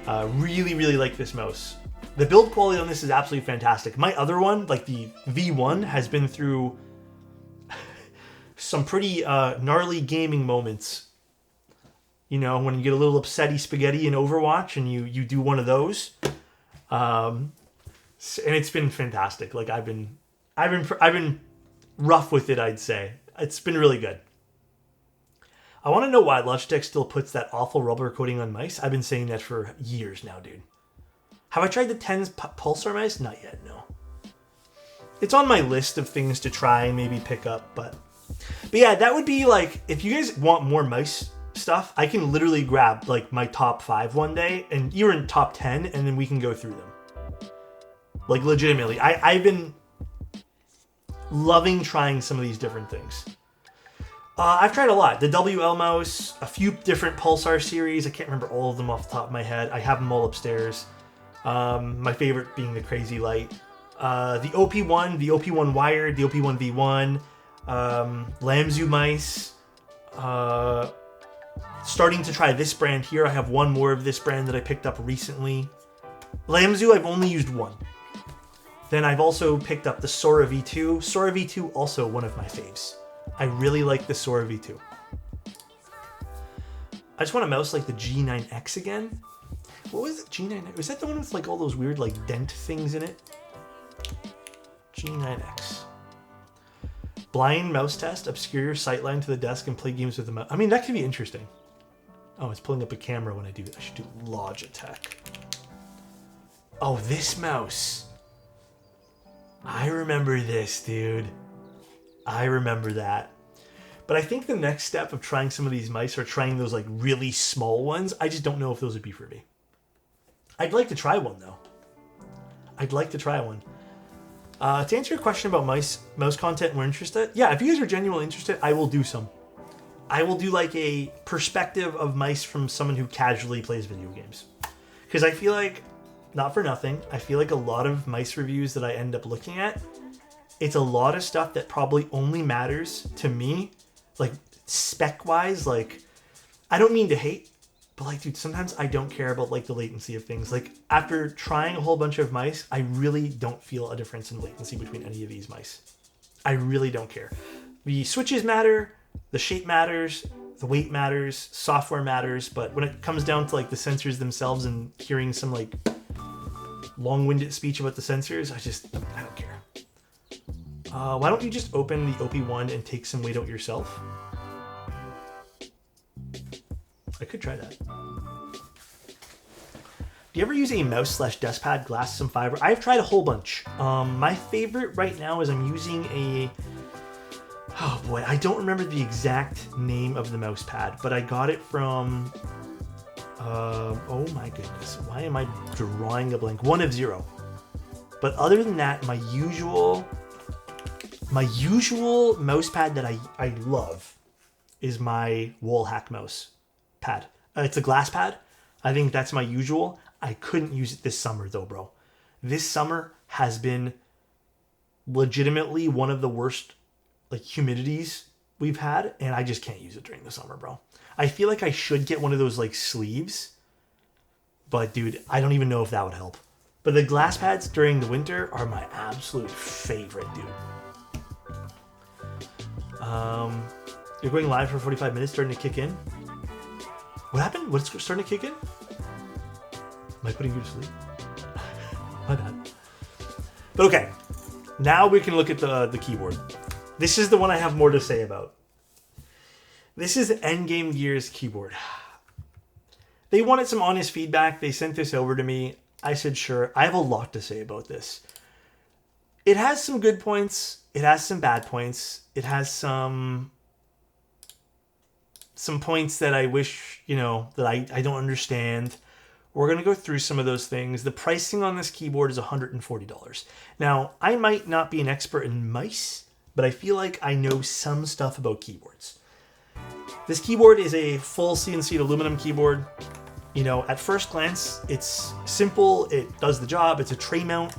Really, really like this mouse. The build quality on this is absolutely fantastic. My other one, like the V1, has been through some pretty gnarly gaming moments. You know, when you get a little upsetty spaghetti in Overwatch and you do one of those. And it's been fantastic. Like, I've been rough with it, I'd say. It's been really good. I want to know why Logitech still puts that awful rubber coating on mice. I've been saying that for years now, dude. Have I tried the Tens Pulsar mice? Not yet, no. It's on my list of things to try and maybe pick up, but yeah, that would be like, if you guys want more mice stuff, I can literally grab like my top 5 one day, and you're in top 10, and then we can go through them. Like legitimately, I've been loving trying some of these different things. I've tried a lot. The WL mouse, a few different Pulsar series. I can't remember all of them off the top of my head. I have them all upstairs. My favorite being the Crazy Light. The OP1, the OP1 Wired, the OP1 V1, Lamzu mice. Starting to try this brand here. I have one more of this brand that I picked up recently. Lamzu, I've only used one. Then I've also picked up the Sora V2. Sora V2, also one of my faves. I really like the Sora V2. I just want a mouse like the G9X again. What was the G9X? Was that the one with like all those weird like dent things in it? G9X. Blind mouse test. Obscure your sightline to the desk and play games with the mouse. I mean, that could be interesting. Oh, it's pulling up a camera when I do that. I should do Logitech. Oh, this mouse. I remember this, dude. I remember that. But I think the next step of trying some of these mice are trying those like really small ones. I just don't know if those would be for me. I'd like to try one though. I'd like to try one. To answer your question about mouse content we're interested, yeah, if you guys are genuinely interested, I will do some. I will do like a perspective of mice from someone who casually plays video games. Because I feel like, not for nothing, I feel like a lot of mice reviews that I end up looking at, it's a lot of stuff that probably only matters to me, like spec-wise. Like, I don't mean to hate, but like, dude, sometimes I don't care about like the latency of things. Like, after trying a whole bunch of mice, I really don't feel a difference in latency between any of these mice. I really don't care. The switches matter, the shape matters, the weight matters, software matters, but when it comes down to like the sensors themselves and hearing some like long-winded speech about the sensors, I don't care. Why don't you just open the OP1 and take some weight out yourself? I could try that. Do you ever use a mouse/desk pad, glass, some fiber? I've tried a whole bunch. My favorite right now is I'm using a... Oh boy, I don't remember the exact name of the mouse pad, but I got it from... oh my goodness, why am I drawing a blank? One of Zero. But other than that, my usual mouse pad that I love is my Wallhack mouse pad. It's a glass pad. I think that's my usual. I couldn't use it this summer though, bro. This summer has been legitimately one of the worst like humidities we've had, and I just can't use it during the summer, bro. I feel like I should get one of those like sleeves, but dude, I don't even know if that would help. But the glass pads during the winter are my absolute favorite, dude. You're going live for 45 minutes, starting to kick in. What happened? What's starting to kick in? Am I putting you to sleep? My bad. But okay, now we can look at the keyboard. This is the one I have more to say about. This is Endgame Gear's keyboard. They wanted some honest feedback. They sent this over to me. I said, sure. I have a lot to say about this. It has some good points. It has some bad points. It has some points that I wish, that I don't understand. We're going to go through some of those things. The pricing on this keyboard is $140. Now, I might not be an expert in mice, but I feel like I know some stuff about keyboards. This keyboard is a full CNC aluminum keyboard. At first glance, it's simple. It does the job. It's a tray mount.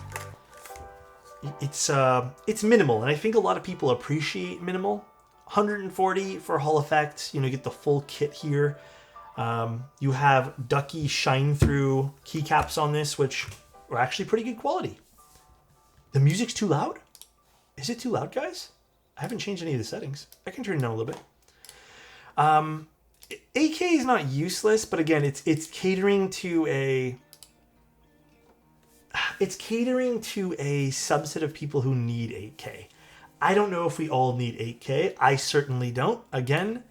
It's minimal, and I think a lot of people appreciate minimal. $140 for Hall Effect. You get the full kit here. You have ducky shine-through keycaps on this, which are actually pretty good quality. The music's too loud? Is it too loud, guys? I haven't changed any of the settings. I can turn it down a little bit. AK is not useless, but again, it's catering to a subset of people who need 8K. I don't know if we all need 8K. I certainly don't. Again,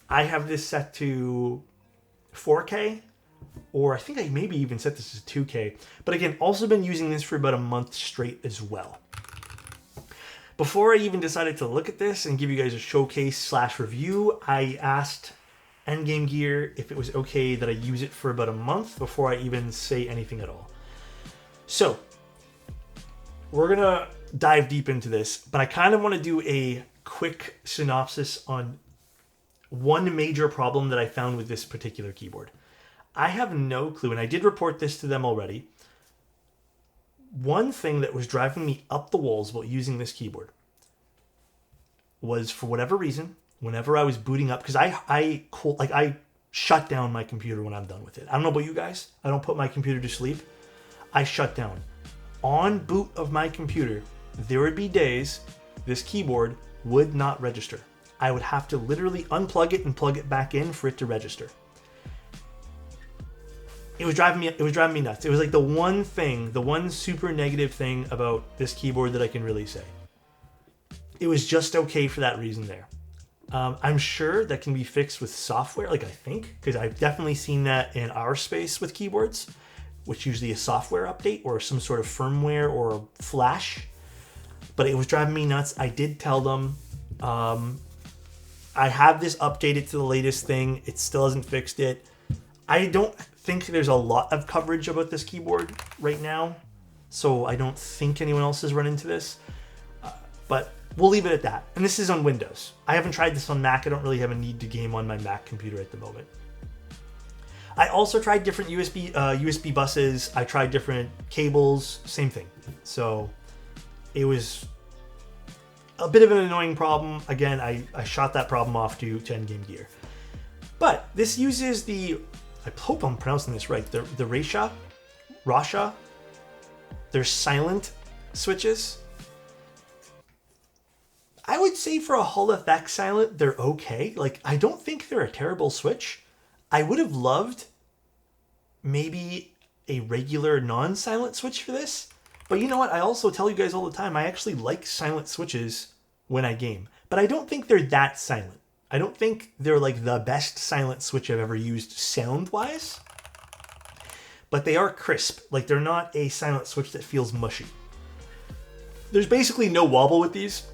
I have this set to 4K, or I think I maybe even set this as 2K. But again, also been using this for about a month straight as well. Before I even decided to look at this and give you guys a showcase / review, I asked Endgame Gear if it was okay that I use it for about a month before I even say anything at all. So, we're going to dive deep into this, but I kind of want to do a quick synopsis on one major problem that I found with this particular keyboard. I have no clue, and I did report this to them already. One thing that was driving me up the walls about using this keyboard was, for whatever reason, whenever I was booting up, because I shut down my computer when I'm done with it. I don't know about you guys. I don't put my computer to sleep. I shut down. On boot of my computer, there would be days this keyboard would not register. I would have to literally unplug it and plug it back in for it to register. It was driving me nuts. It was like the one super negative thing about this keyboard that I can really say. It was just okay for that reason there. I'm sure that can be fixed with software, like I think, because I've definitely seen that in our space with keyboards, which usually a software update or some sort of firmware or flash. But it was driving me nuts. I did tell them, I have this updated to the latest thing. It still hasn't fixed it. I don't think there's a lot of coverage about this keyboard right now, so I don't think anyone else has run into this. But we'll leave it at that. And this is on Windows. I haven't tried this on Mac. I don't really have a need to game on my Mac computer at the moment. I also tried different USB buses. I tried different cables. Same thing. So it was a bit of an annoying problem. Again, I shot that problem off to Endgame Gear. But this uses I hope I'm pronouncing this right, the Rasha. They're silent switches. I would say for a Hall effect silent, they're okay. Like, I don't think they're a terrible switch. I would have loved maybe a regular non-silent switch for this. But you know what? I also tell you guys all the time, I actually like silent switches when I game. But I don't think they're that silent. I don't think they're like the best silent switch I've ever used sound-wise. But they are crisp. Like, they're not a silent switch that feels mushy. There's basically no wobble with these,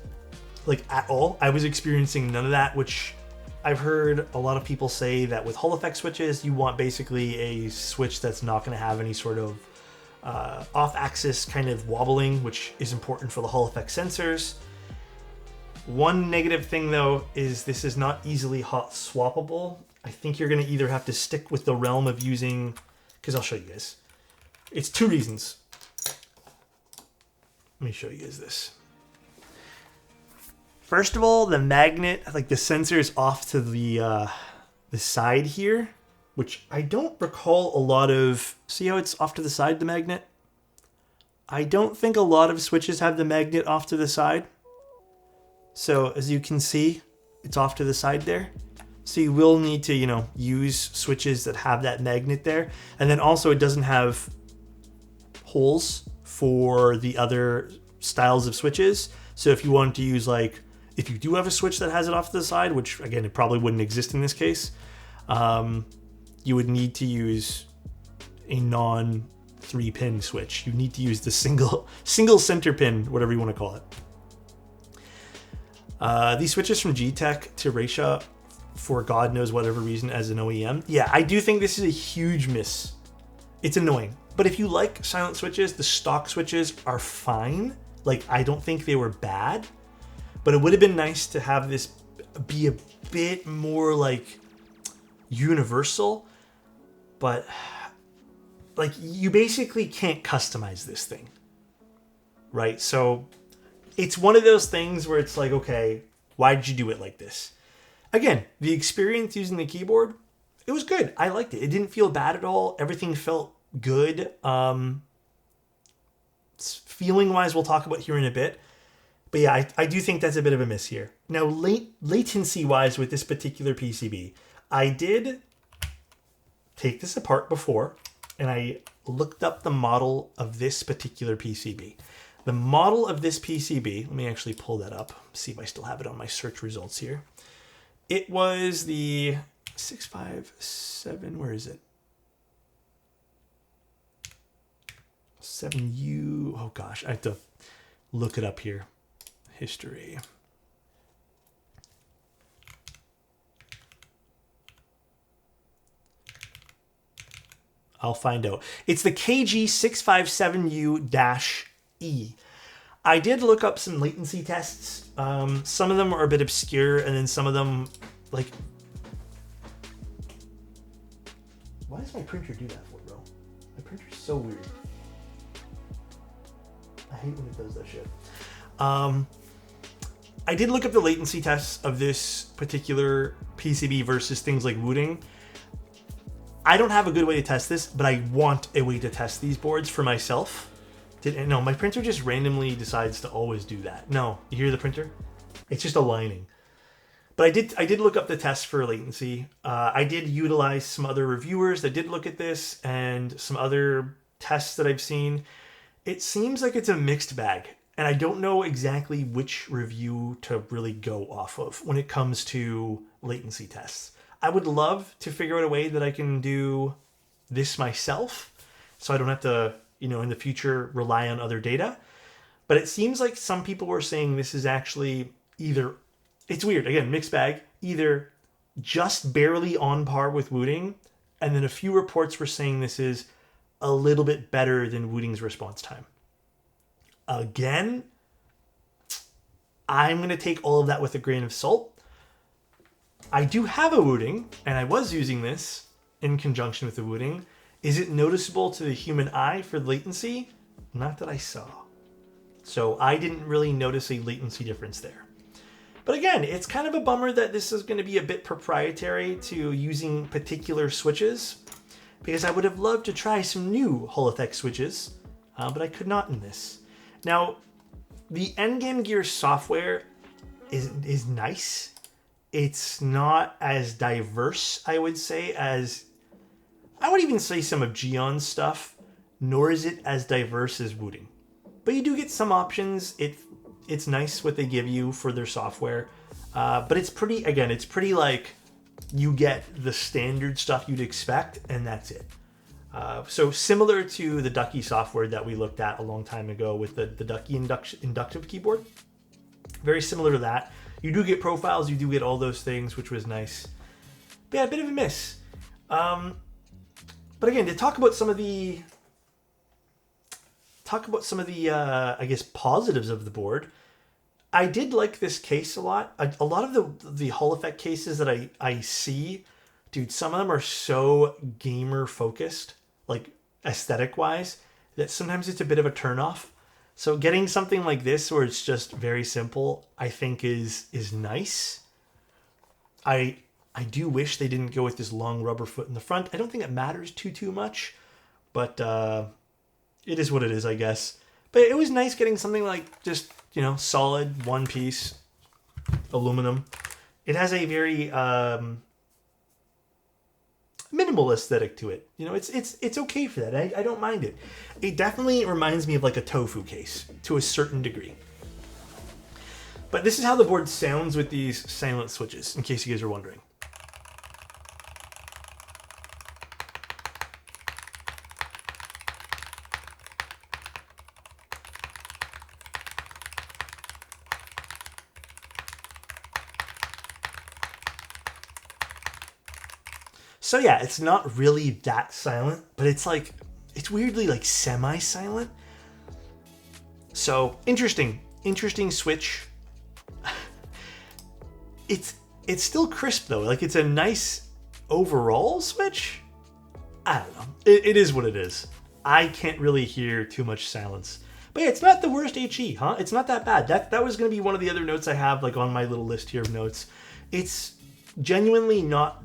like, at all. I was experiencing none of that, which I've heard a lot of people say that with Hall effect switches, you want basically a switch that's not going to have any sort of off-axis kind of wobbling, which is important for the Hall effect sensors. One negative thing, though, is this is not easily hot swappable. I think you're going to either have to stick with the realm of using, because I'll show you guys. It's two reasons. Let me show you guys this. First of all, the magnet, like the sensor is off to the side here, which I don't recall a lot of. See how it's off to the side, the magnet? I don't think a lot of switches have the magnet off to the side. So as you can see, it's off to the side there. So you will need to, use switches that have that magnet there. And then also it doesn't have holes for the other styles of switches. So if you want to use, like, if you do have a switch that has it off to the side, which again, it probably wouldn't exist in this case, you would need to use a non 3-pin switch. You need to use the single center pin, whatever you want to call it. These switches from G-Tech to Rasha, for God knows whatever reason, as an OEM. Yeah, I do think this is a huge miss. It's annoying. But if you like silent switches, the stock switches are fine. Like, I don't think they were bad. But it would have been nice to have this be a bit more, like, universal. But, like, you basically can't customize this thing. Right? So it's one of those things where it's like, okay, why did you do it like this? Again, the experience using the keyboard, it was good. I liked it. It didn't feel bad at all. Everything felt good. Feeling-wise, we'll talk about here in a bit. But yeah, I do think that's a bit of a miss here. Now, latency-wise with this particular PCB, I did take this apart before, and I looked up the model of this particular PCB. The model of this PCB, let me actually pull that up, see if I still have it on my search results here. It was the 657, where is it? 7U, oh gosh, I have to look it up here. History. I'll find out. It's the KG657U-E. I did look up some latency tests. Some of them are a bit obscure, and then some of them, like... Why does my printer do that for, bro? My printer's so weird. I hate when it does that shit. I did look up the latency tests of this particular PCB versus things like Wooting. I don't have a good way to test this, but I want a way to test these boards for myself. No, my printer just randomly decides to always do that. No, you hear the printer? It's just aligning. But I did look up the tests for latency. I did utilize some other reviewers that did look at this and some other tests that I've seen. It seems like it's a mixed bag, and I don't know exactly which review to really go off of when it comes to latency tests. I would love to figure out a way that I can do this myself so I don't have to, in the future rely on other data. But it seems like some people were saying this is actually either, it's weird, again, mixed bag, either just barely on par with Wooting, and then a few reports were saying this is a little bit better than Wooting's response time. Again, I'm going to take all of that with a grain of salt. I do have a Wooting, and I was using this in conjunction with the Wooting. Is it noticeable to the human eye for latency? Not that I saw. So I didn't really notice a latency difference there. But again, it's kind of a bummer that this is going to be a bit proprietary to using particular switches, because I would have loved to try some new Hall effect switches, but I could not in this. Now, the Endgame Gear software is nice. It's not as diverse, I would say, as... I would even say some of Geon's stuff, nor is it as diverse as Wooting. But you do get some options. It's nice what they give you for their software. But it's pretty, again, it's pretty like you get the standard stuff you'd expect, and that's it. So similar to the Ducky software that we looked at a long time ago with the Ducky inductive keyboard. Very similar to that. You do get profiles, you do get all those things, which was nice. But yeah, a bit of a miss. But again, to talk about some of the I guess positives of the board. I did like this case a lot. A lot of the Hall effect cases that I see, dude, some of them are so gamer focused, like aesthetic wise, that sometimes it's a bit of a turnoff. So getting something like this where it's just very simple, I think is nice. I do wish they didn't go with this long rubber foot in the front. I don't think it matters too much, but it is what it is, I guess. But it was nice getting something like just, solid one piece aluminum. It has a very minimal aesthetic to it. It's okay for that. I don't mind it. It definitely reminds me of like a tofu case to a certain degree. But this is how the board sounds with these silent switches, in case you guys are wondering. So yeah, it's not really that silent, but it's weirdly like semi-silent. So interesting switch. It's still crisp though. Like it's a nice overall switch. I don't know. It is what it is. I can't really hear too much silence. But yeah, it's not the worst HE, huh? It's not that bad. That was going to be one of the other notes I have like on my little list here of notes. It's genuinely not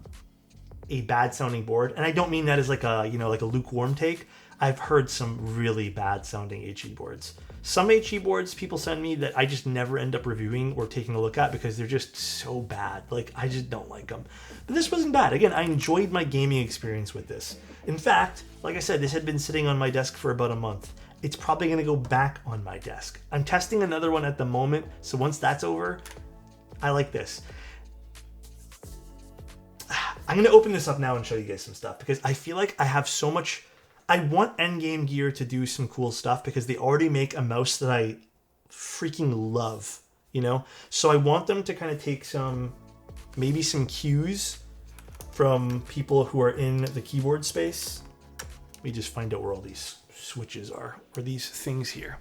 a bad sounding board, and I don't mean that as like a lukewarm take. I've heard some really bad sounding HE boards. Some HE boards people send me that I just never end up reviewing or taking a look at because they're just so bad. Like I just don't like them. But this wasn't bad. Again, I enjoyed my gaming experience with this. In fact, like I said, this had been sitting on my desk for about a month, it's probably going to go back on my desk. I'm testing another one at the moment, so once that's over, I like this. I'm going to open this up now and show you guys some stuff because I feel like I have so much... I want Endgame gear to do some cool stuff because they already make a mouse that I freaking love, you know? So I want them to kind of take maybe some cues from people who are in the keyboard space. Let me just find out where all these switches are, or these things here.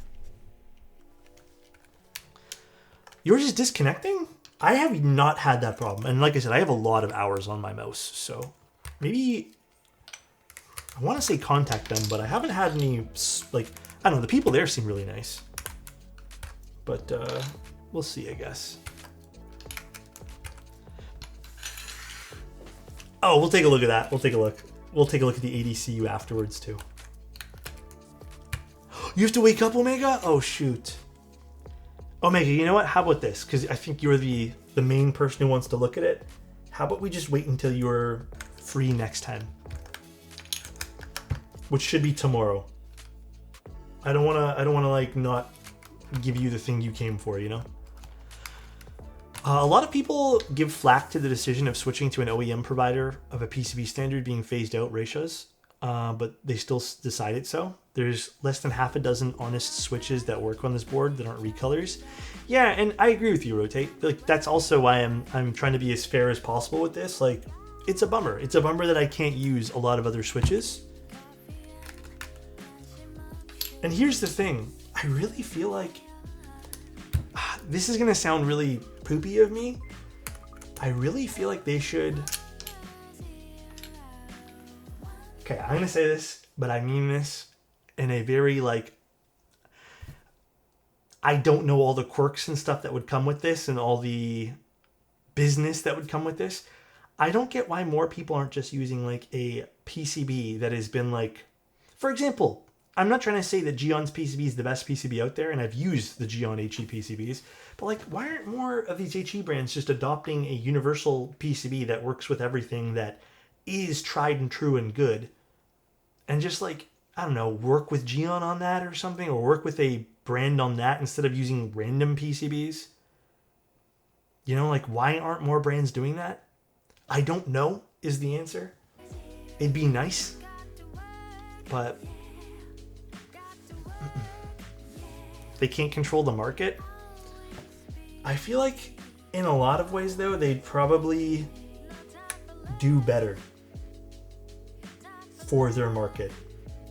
Yours is disconnecting? I have not had that problem. And like I said, I have a lot of hours on my mouse, so maybe I want to say contact them, but I haven't had any, like, I don't know, the people there seem really nice. But we'll see, I guess. Oh, we'll take a look at that. We'll take a look. We'll take a look at the ADCU afterwards, too. You have to wake up, Omega? Oh, shoot. Omega, you know what? How about this? Because I think you're the main person who wants to look at it. How about we just wait until you're free next time? Which should be tomorrow. I don't wanna like not give you the thing you came for, you know? A lot of people give flack to the decision of switching to an OEM provider of a PCB standard being phased out ratios, but they still decided so. There's less than half a dozen honest switches that work on this board that aren't recolors. Yeah, and I agree with you, Rotate. Like, that's also why I'm trying to be as fair as possible with this. Like, it's a bummer. It's a bummer that I can't use a lot of other switches. And here's the thing. I really feel like... this is going to sound really poopy of me. I really feel like they should... Okay, I'm going to say this, but I mean this in a very, like... I don't know all the quirks and stuff that would come with this and all the business that would come with this. I don't get why more people aren't just using, like, a PCB that has been, like... For example... I'm not trying to say that Geon's PCB is the best PCB out there, and I've used the Geon HE PCBs, but like, why aren't more of these HE brands just adopting a universal PCB that works with everything that is tried and true and good, and just like, I don't know, work with Geon on that or something, or work with a brand on that instead of using random PCBs? You know, like, why aren't more brands doing that? I don't know is the answer. It'd be nice, but... they can't control the market. I feel like in a lot of ways though, they'd probably do better for their market,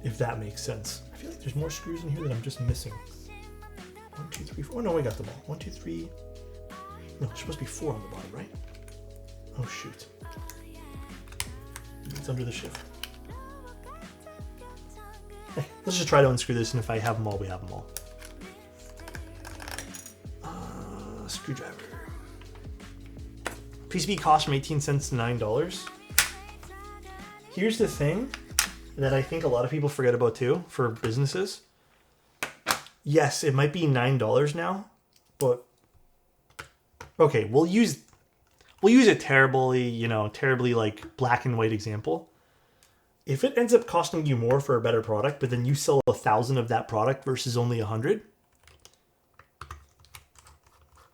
if that makes sense. I feel like there's more screws in here that I'm just missing. 1, 2, 3, 4. Oh no, I got them all. 1, 2, 3. No, there's supposed to be 4 on the bottom, right? Oh shoot. It's under the shift. Hey, let's just try to unscrew this, and if I have them all, we have them all. Screwdriver. PCB cost from 18 cents to $9. Here's the thing that I think a lot of people forget about too for businesses. Yes, it might be $9 now, but okay, we'll use a terribly like black and white example. If it ends up costing you more for a better product, but then you sell 1,000 of that product versus only 100,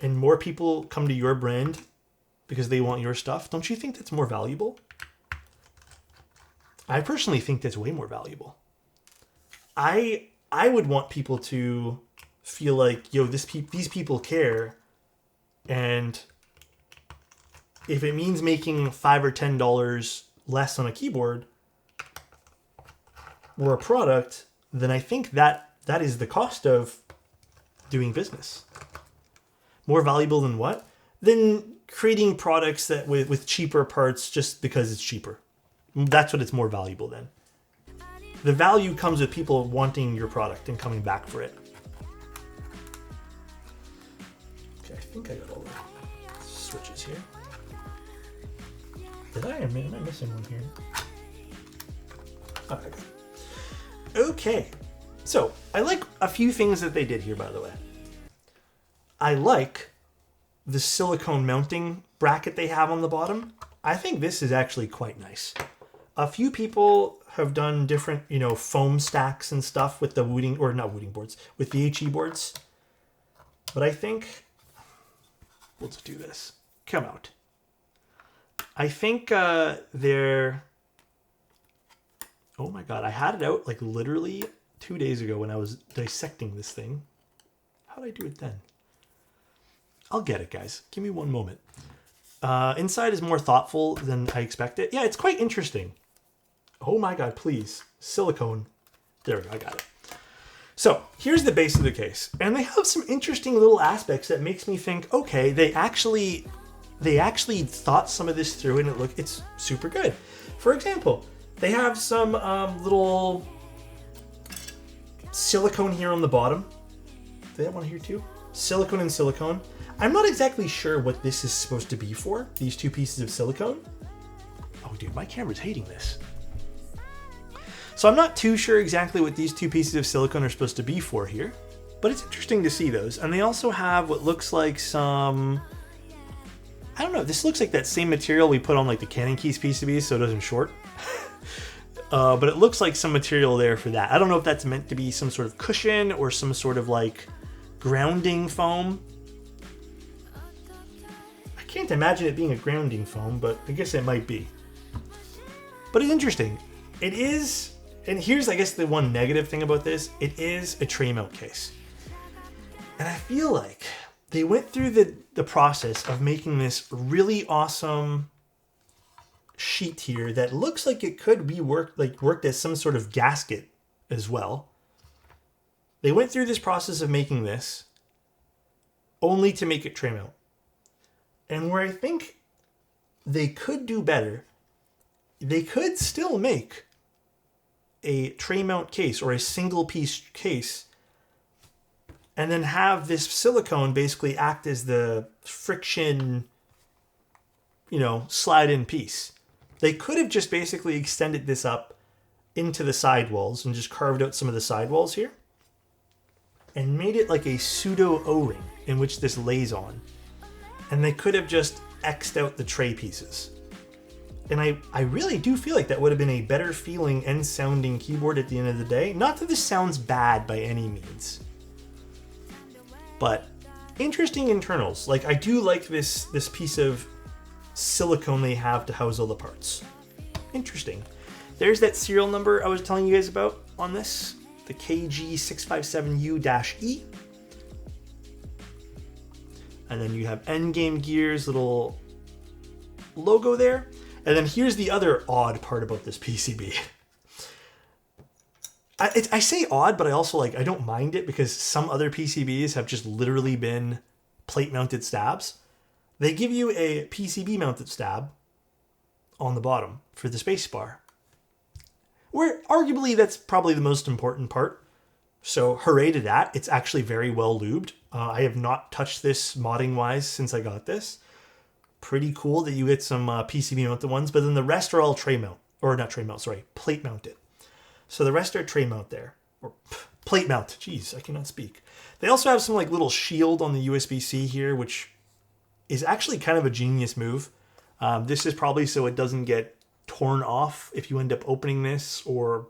and more people come to your brand because they want your stuff, don't you think that's more valuable? I personally think that's way more valuable. I would want people to feel like, yo, these people care, and if it means making $5 or $10 less on a keyboard or a product, then I think that is the cost of doing business. More valuable than what? Than creating products that with cheaper parts just because it's cheaper. That's what it's more valuable than. The value comes with people wanting your product and coming back for it. Okay, I think I got all the switches here. Did I? Am I missing one here? Okay. Okay. So, I like a few things that they did here, by the way. I like the silicone mounting bracket they have on the bottom. I think this is actually quite nice. A few people have done different, foam stacks and stuff with the wooting, or not wooting boards, with the HE boards. But I think, we'll just do this. Come out. I think they're, oh my God, I had it out like literally 2 days ago when I was dissecting this thing. How did I do it then? I'll get it, guys. Give me one moment. Inside is more thoughtful than I expected. Yeah, it's quite interesting. Oh my God, please. Silicone. There we go, I got it. So here's the base of the case. And they have some interesting little aspects that makes me think, okay, they actually thought some of this through, and it's super good. For example, they have some little silicone here on the bottom. Do they have one here too? Silicone and silicone. I'm not exactly sure what this is supposed to be for, these two pieces of silicone. Oh dude, my camera's hating this. So I'm not too sure exactly what these two pieces of silicone are supposed to be for here, but it's interesting to see those. And they also have what looks like some, I don't know, this looks like that same material we put on like the Canon Keys PCBs so it doesn't short. But it looks like some material there for that. I don't know if that's meant to be some sort of cushion or some sort of like grounding foam. I can't imagine it being a grounding foam, but I guess it might be. But it's interesting. It is, and here's I guess the one negative thing about this, it is a tray mount case. And I feel like they went through the process of making this really awesome sheet here that looks like it could be worked as some sort of gasket as well. They went through this process of making this only to make it tray mount. And where I think they could do better, they could still make a tray mount case or a single piece case and then have this silicone basically act as the friction, slide in piece. They could have just basically extended this up into the sidewalls and just carved out some of the sidewalls here and made it like a pseudo O-ring in which this lays on. And they could have just X'd out the tray pieces. And I really do feel like that would have been a better feeling and sounding keyboard at the end of the day. Not that this sounds bad by any means, but interesting internals. Like I do like this piece of silicone they have to house all the parts. Interesting. There's that serial number I was telling you guys about on this, the KG657U-E. And then you have Endgame Gear's little logo there. And then here's the other odd part about this PCB. I say odd, but I also I don't mind it because some other PCBs have just literally been plate mounted stabs. They give you a PCB mounted stab on the bottom for the space bar. Where arguably that's probably the most important part. So hooray to that. It's actually very well lubed. I have not touched this modding wise since I got this. Pretty cool that you get some PCB mounted ones, but then the rest are all tray mount, or not tray mount, sorry, plate mounted. So the rest are tray mount there, or plate mount. Jeez, I cannot speak. They also have some little shield on the USB-C here, which is actually kind of a genius move. This is probably so it doesn't get torn off if you end up opening this or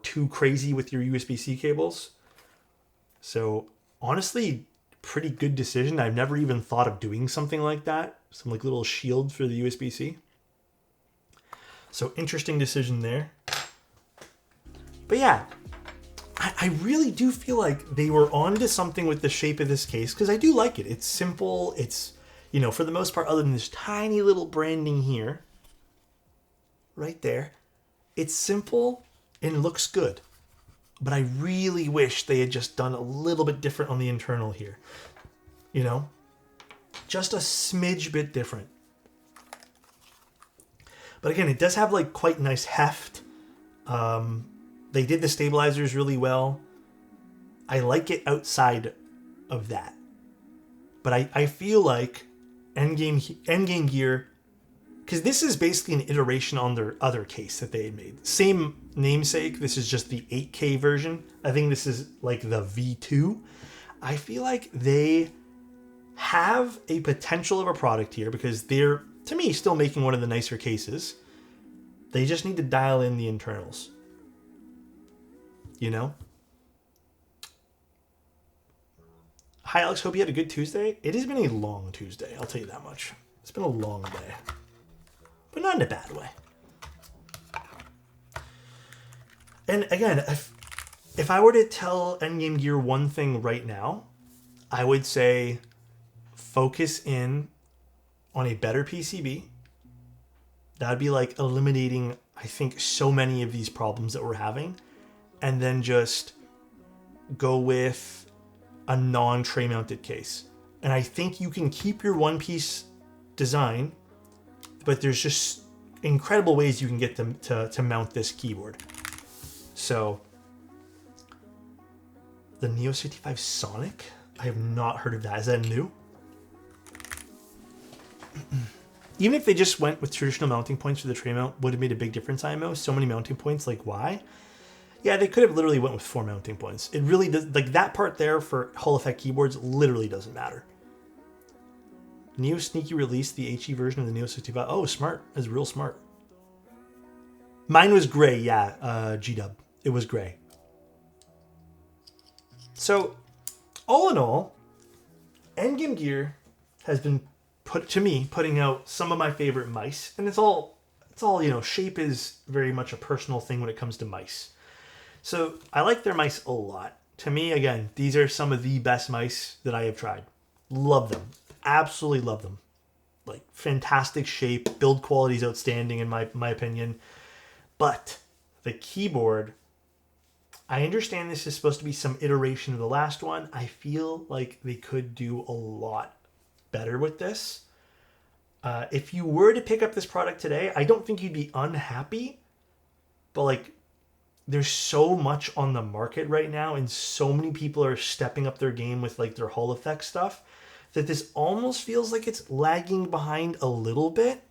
too crazy with your USB-C cables. So honestly, pretty good decision. I've never even thought of doing something like that. Some little shield for the USB-C. So interesting decision there. But yeah, I really do feel like they were onto something with the shape of this case because I do like it. It's simple. It's, for the most part, other than this tiny little branding here, right there, it's simple and looks good. But I really wish they had just done a little bit different on the internal here. Just a smidge bit different. But again, it does have quite nice heft. They did the stabilizers really well. I like it outside of that. But I feel like Endgame Gear, because this is basically an iteration on their other case that they had made. Same namesake, this is just the 8K version. I think this is the V2. I feel like they have a potential of a product here because they're, to me, still making one of the nicer cases. They just need to dial in the internals. You know? Hi, Alex. Hope you had a good Tuesday. It has been a long Tuesday. I'll tell you that much. It's been a long day. But not in a bad way. And again, if I were to tell Endgame Gear one thing right now, I would say focus in on a better PCB. That would be like eliminating, I think, so many of these problems that we're having. And then just go with a non-tray mounted case. And I think you can keep your one-piece design, but there's just incredible ways you can get them to mount this keyboard. So, the Neo 65 Sonic? I have not heard of that. Is that new? Even if they just went with traditional mounting points for the tray mount, would have made a big difference, IMO. So many mounting points, like why? Yeah, they could have literally went with 4 mounting points. It really does, like that part there for Hall effect keyboards literally doesn't matter. Neo Sneaky released the HE version of the Neo 65. Oh, smart. That's real smart. Mine was gray, yeah, G-Dub. It was gray. So, all in all, Endgame Gear has been putting out some of my favorite mice, and it's all, you know, shape is very much a personal thing when it comes to mice. So, I like their mice a lot. To me, again, these are some of the best mice that I have tried. Love them. Absolutely love them. Like, fantastic shape. Build quality is outstanding in my opinion. But the keyboard, I understand this is supposed to be some iteration of the last one. I feel like they could do a lot better with this. If you were to pick up this product today, I don't think you'd be unhappy. But like, there's so much on the market right now, and so many people are stepping up their game with like their Hall effect stuff, that this almost feels like it's lagging behind a little bit.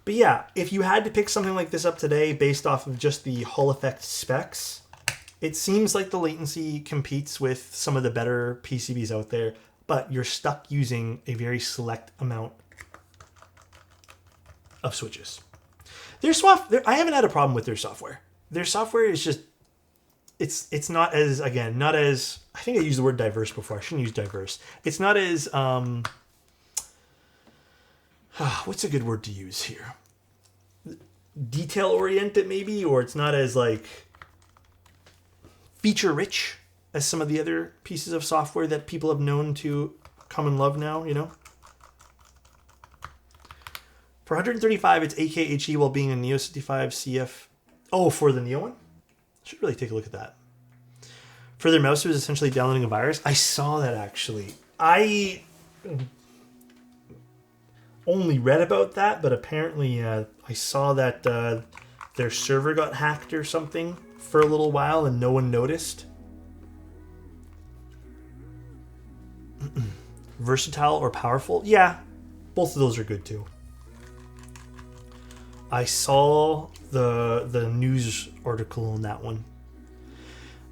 But yeah, if you had to pick something like this up today based off of just the Hall effect specs, it seems like the latency competes with some of the better PCBs out there, but you're stuck using a very select amount of switches. I haven't had a problem with their software. Their software is just, it's not as, again, not as, I think I used the word diverse before. I shouldn't use diverse. It's not as, what's a good word to use here? Detail oriented maybe, or it's not as like feature rich as some of the other pieces of software that people have known to come and love now, you know? For 135, it's AKHE while being a Neo 65 CF. Oh, for the Neo one? Should really take a look at that. For their mouse, it was essentially downloading a virus. I saw that actually. I only read about that, but apparently I saw that their server got hacked or something for a little while and no one noticed. Versatile or powerful? Yeah, both of those are good too. I saw the news article on that one.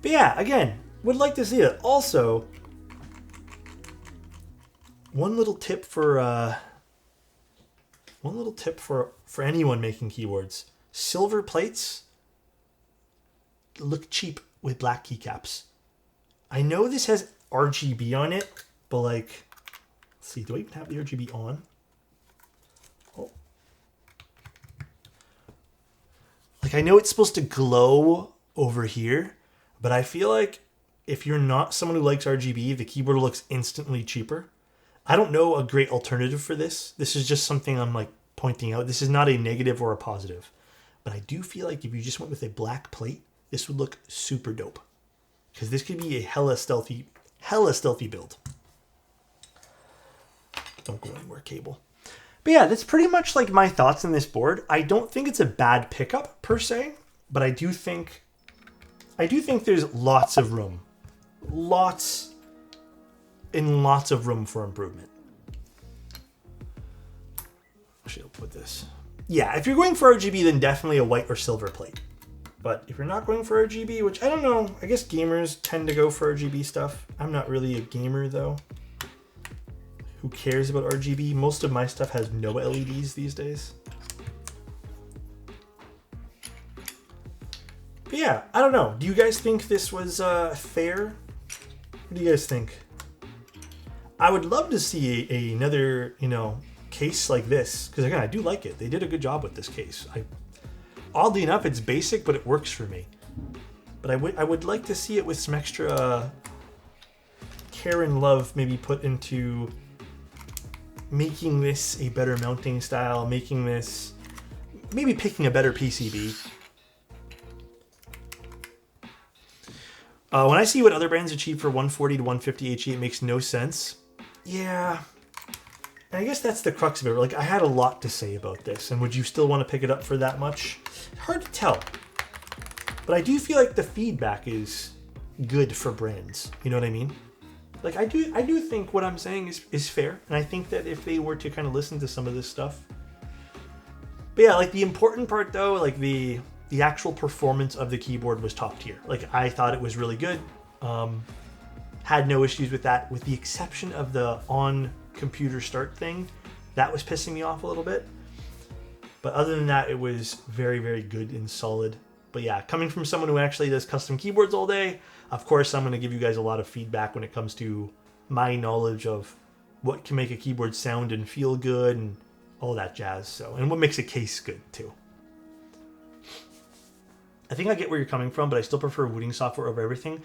But yeah, again, would like to see it. Also, one little tip for anyone making keyboards. Silver plates look cheap with black keycaps. I know this has RGB on it, but like, let's see, do I even have the RGB on? Oh. Like, I know it's supposed to glow over here, but I feel like if you're not someone who likes RGB, the keyboard looks instantly cheaper. I don't know a great alternative for this. This is just something I'm like pointing out. This is not a negative or a positive, but I do feel like if you just went with a black plate, this would look super dope, because this could be a hella stealthy build. Don't go anywhere, cable. But yeah, that's pretty much like my thoughts on this board. I don't think it's a bad pickup per se, but I do think there's lots of room. Lots of room for improvement. Actually, I'll put this. Yeah, if you're going for RGB, then definitely a white or silver plate. But if you're not going for RGB, which I don't know, I guess gamers tend to go for RGB stuff. I'm not really a gamer though. Who cares about RGB? Most of my stuff has no LEDs these days. But yeah, I don't know. Do you guys think this was fair? What do you guys think? I would love to see another, case like this. Because again, I do like it. They did a good job with this case. Oddly enough, it's basic, but it works for me. But I would like to see it with some extra care and love maybe put into making this a better mounting style, making this, maybe picking a better PCB. When I see what other brands achieve for 140 to 150 HE, it makes no sense. Yeah. And I guess that's the crux of it. Like, I had a lot to say about this, and would you still want to pick it up for that much? Hard to tell. But I do feel like the feedback is good for brands. You know what I mean? Like, I do think what I'm saying is fair, and I think that if they were to kind of listen to some of this stuff. But yeah, like, the important part, though, like, the actual performance of the keyboard was top tier. Like, I thought it was really good. Had no issues with that, with the exception of the on computer start thing. That was pissing me off a little bit. But other than that, it was very, very good and solid. But yeah, coming from someone who actually does custom keyboards all day, of course, I'm going to give you guys a lot of feedback when it comes to my knowledge of what can make a keyboard sound and feel good and all that jazz. So, and what makes a case good too. I think I get where you're coming from, but I still prefer Wooting software over everything.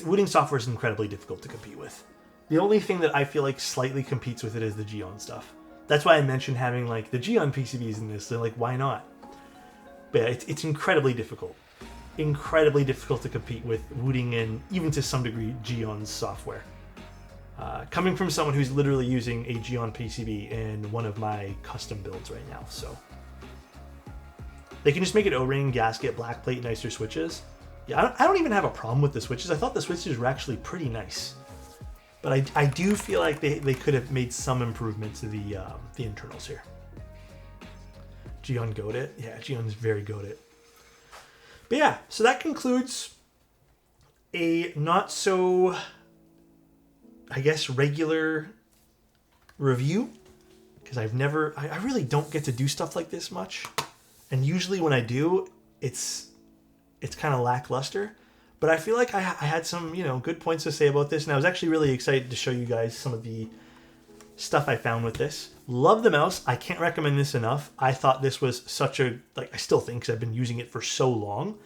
Wooting software is incredibly difficult to compete with. The only thing that I feel like slightly competes with it is the Geon stuff. That's why I mentioned having like the Geon PCBs in this. They're like, why not? But yeah, it's incredibly difficult. Incredibly difficult to compete with Wooting and even to some degree Geon's software. Coming from someone who's literally using a Geon PCB in one of my custom builds right now, so. They can just make it O-ring, gasket, black plate, nicer switches. Yeah, I don't even have a problem with the switches. I thought the switches were actually pretty nice. But I do feel like they could have made some improvements to the internals here. Geon goated? Yeah, Geon's very goated. But yeah, so that concludes a not so, I guess, regular review. Because I really don't get to do stuff like this much. And usually when I do, it's kind of lackluster. But I feel like I had some, good points to say about this. And I was actually really excited to show you guys some of the stuff I found with this. Love the mouse. I can't recommend this enough. I thought this was such a, I still think, because I've been using it for so long.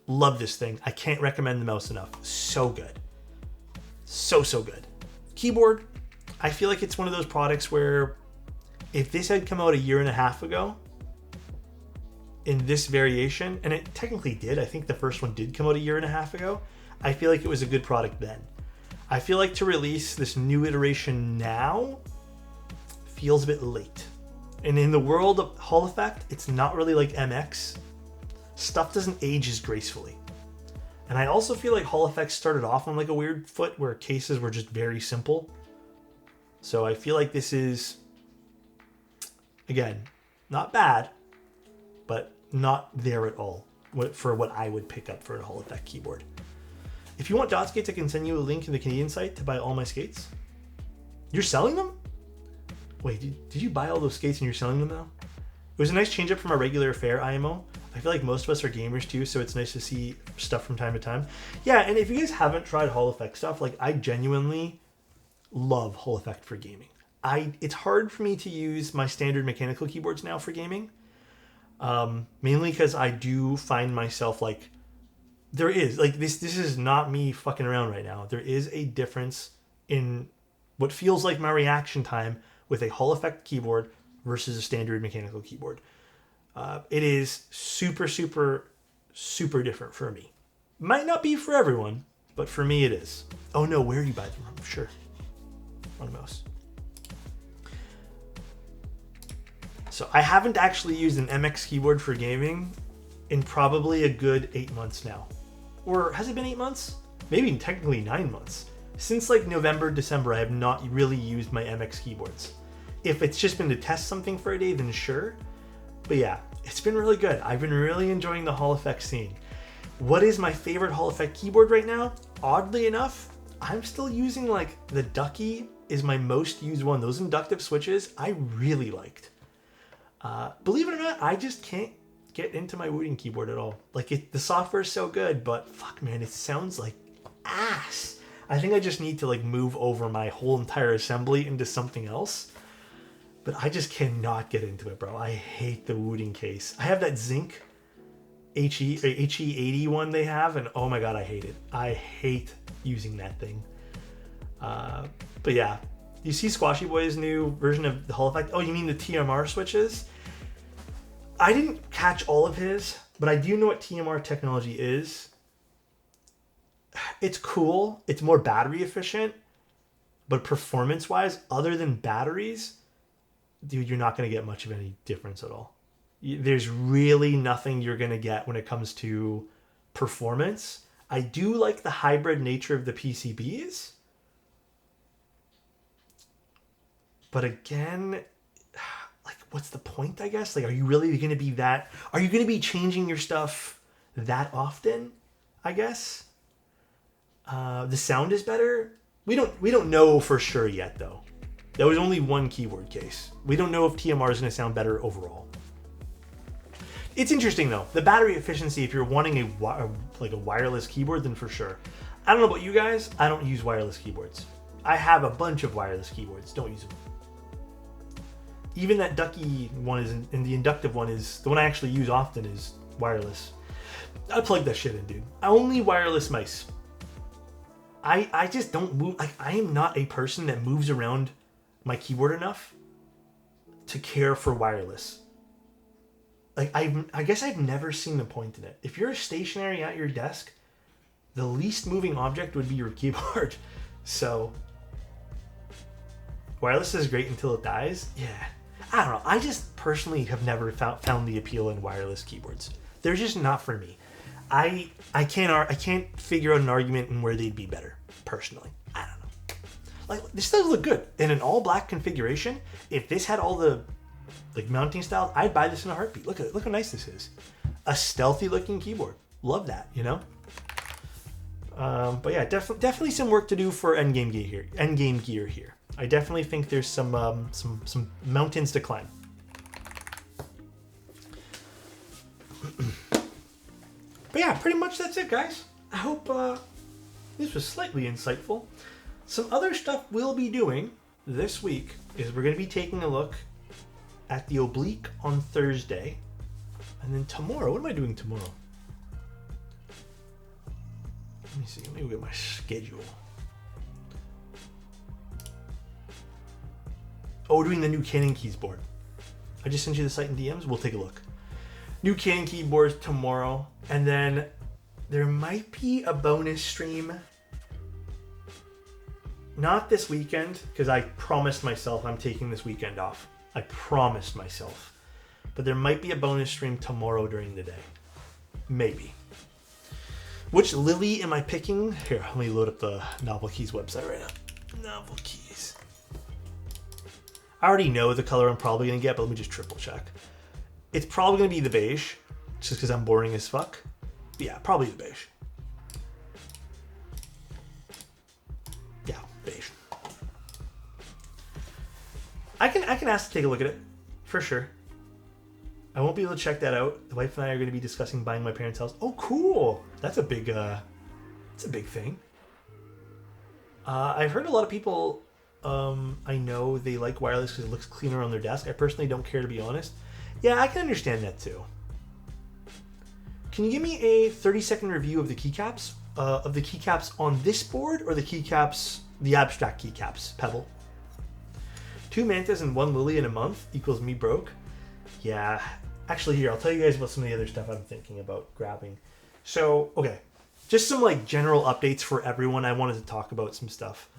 Love this thing. I can't recommend the mouse enough. So good. So good. Keyboard. I feel like it's one of those products where if this had come out a year and a half ago, in this variation, and it technically did. I think the first one did come out a year and a half ago. I feel like it was a good product then. I feel like to release this new iteration now feels a bit late. And in the world of Hall Effect, it's not really like MX. Stuff doesn't age as gracefully. And I also feel like Hall Effect started off on like a weird foot where cases were just very simple. So I feel like this is, again, not bad, but not there at all for what I would pick up for a Hall Effect keyboard. If you want Dotskate to continue, a link in the Canadian site to buy all my skates. You're selling them? Wait, did you buy all those skates and you're selling them now? It was a nice change up from our regular fair IMO. I feel like most of us are gamers too, so it's nice to see stuff from time to time. Yeah, and if you guys haven't tried Hall Effect stuff, like I genuinely love Hall Effect for gaming. It's hard for me to use my standard mechanical keyboards now for gaming. Mainly because I do find myself like, there is, like this is not me fucking around right now. There is a difference in what feels like my reaction time with a Hall Effect keyboard versus a standard mechanical keyboard. It is super different for me. Might not be for everyone, but for me it is. Oh no, where do you buy them from? Sure. Wrong mouse. So I haven't actually used an MX keyboard for gaming in probably a good 8 months now. Or has it been 8 months? Maybe technically 9 months. Since like November, December, I have not really used my MX keyboards. If it's just been to test something for a day, then sure. But yeah, it's been really good. I've been really enjoying the Hall Effect scene. What is my favorite Hall Effect keyboard right now? Oddly enough, I'm still using like the Ducky is my most used one. Those inductive switches I really liked. Believe it or not, I just can't get into my Wooting keyboard at all. Like, the software is so good, but fuck, man, it sounds like ass. I think I just need to like move over my whole entire assembly into something else. But I just cannot get into it, bro. I hate the Wooting case. I have that Zinc HE80 one they have, and oh my god, I hate it. I hate using that thing. But yeah, you see Squashy Boy's new version of the Hall Effect? Oh, you mean the TMR switches? I didn't catch all of his, but I do know what TMR technology is. It's cool. It's more battery efficient, but performance-wise, other than batteries, dude, you're not going to get much of any difference at all. There's really nothing you're going to get when it comes to performance. I do like the hybrid nature of the PCBs. But again, like, what's the point, I guess? Like, are you really going to be that... Are you going to be changing your stuff that often, I guess? The sound is better. We don't know for sure yet, though. There was only one keyboard case. We don't know if TMR is going to sound better overall. It's interesting, though. The battery efficiency, if you're wanting a wireless keyboard, then for sure. I don't know about you guys. I don't use wireless keyboards. I have a bunch of wireless keyboards. Don't use them. Even that Ducky one is, and the inductive one is, the one I actually use often is wireless. I plug that shit in, dude. Only wireless mice. I just don't move. Like, I am not a person that moves around my keyboard enough to care for wireless. Like, I guess I've never seen the point in it. If you're stationary at your desk, the least moving object would be your keyboard. So, wireless is great until it dies. Yeah. I don't know. I just personally have never found the appeal in wireless keyboards. They're just not for me. I can't figure out an argument in where they'd be better, personally. I don't know. Like, this does look good. In an all-black configuration, if this had all the like mounting styles, I'd buy this in a heartbeat. Look how nice this is. A stealthy-looking keyboard. Love that, you know? But yeah, definitely some work to do for endgame gear here. I definitely think there's some mountains to climb. But yeah, pretty much that's it, guys. I hope this was slightly insightful. Some other stuff we'll be doing this week is we're going to be taking a look at the Oblique on Thursday. And then tomorrow, what am I doing tomorrow? Let me see, let me look at my schedule. Oh, we're doing the new Canon keys board. I just sent you the site in DMs. We'll take a look. New Canon keyboards tomorrow. And then there might be a bonus stream. Not this weekend, because I promised myself I'm taking this weekend off. I promised myself. But there might be a bonus stream tomorrow during the day. Maybe. Which Lily am I picking? Here, let me load up the Novel Keys website right now. Novel Keys. I already know the color I'm probably going to get, but let me just triple check. It's probably going to be the beige, just because I'm boring as fuck. But yeah, probably the beige. Yeah, beige. I can ask to take a look at it, for sure. I won't be able to check that out. The wife and I are going to be discussing buying my parents' house. Oh, cool! That's a big thing. I've heard a lot of people, I know they like wireless because it looks cleaner on their desk. I personally don't care, to be honest. Yeah, I can understand that too. Can you give me a 30-second review of the keycaps? Of the keycaps on this board or the keycaps, the abstract keycaps, Pebble? 2 Mantas and 1 Lily in a month equals me broke. Yeah, actually here, I'll tell you guys about some of the other stuff I'm thinking about grabbing. So, okay, just some like general updates for everyone. I wanted to talk about some stuff.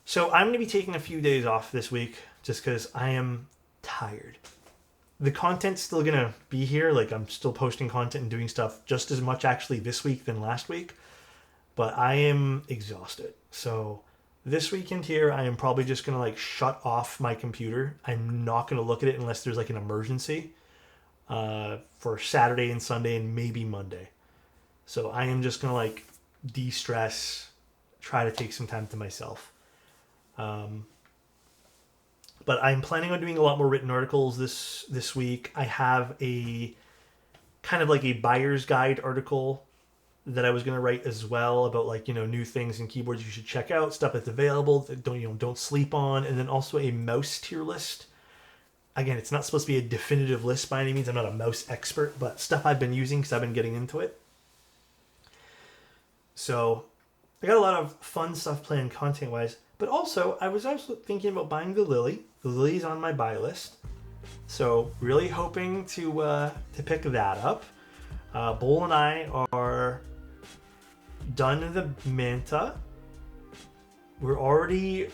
So I'm going to be taking a few days off this week just because I am tired. The content's still going to be here. Like, I'm still posting content and doing stuff just as much actually this week than last week. But I am exhausted. So this weekend here, I am probably just going to like shut off my computer. I'm not going to look at it unless there's like an emergency for Saturday and Sunday and maybe Monday. So I am just going to like de-stress, try to take some time to myself. But I'm planning on doing a lot more written articles this week. I have a kind of like a buyer's guide article that I was going to write as well about like, new things and keyboards you should check out, stuff that's available that don't sleep on, and then also a mouse tier list. Again, it's not supposed to be a definitive list by any means. I'm not a mouse expert, but stuff I've been using because I've been getting into it. So I got a lot of fun stuff planned content-wise, but also I was also thinking about buying the Lily. The Lily's on my buy list, so really hoping to pick that up. Bull and I are done in the Manta. We're already...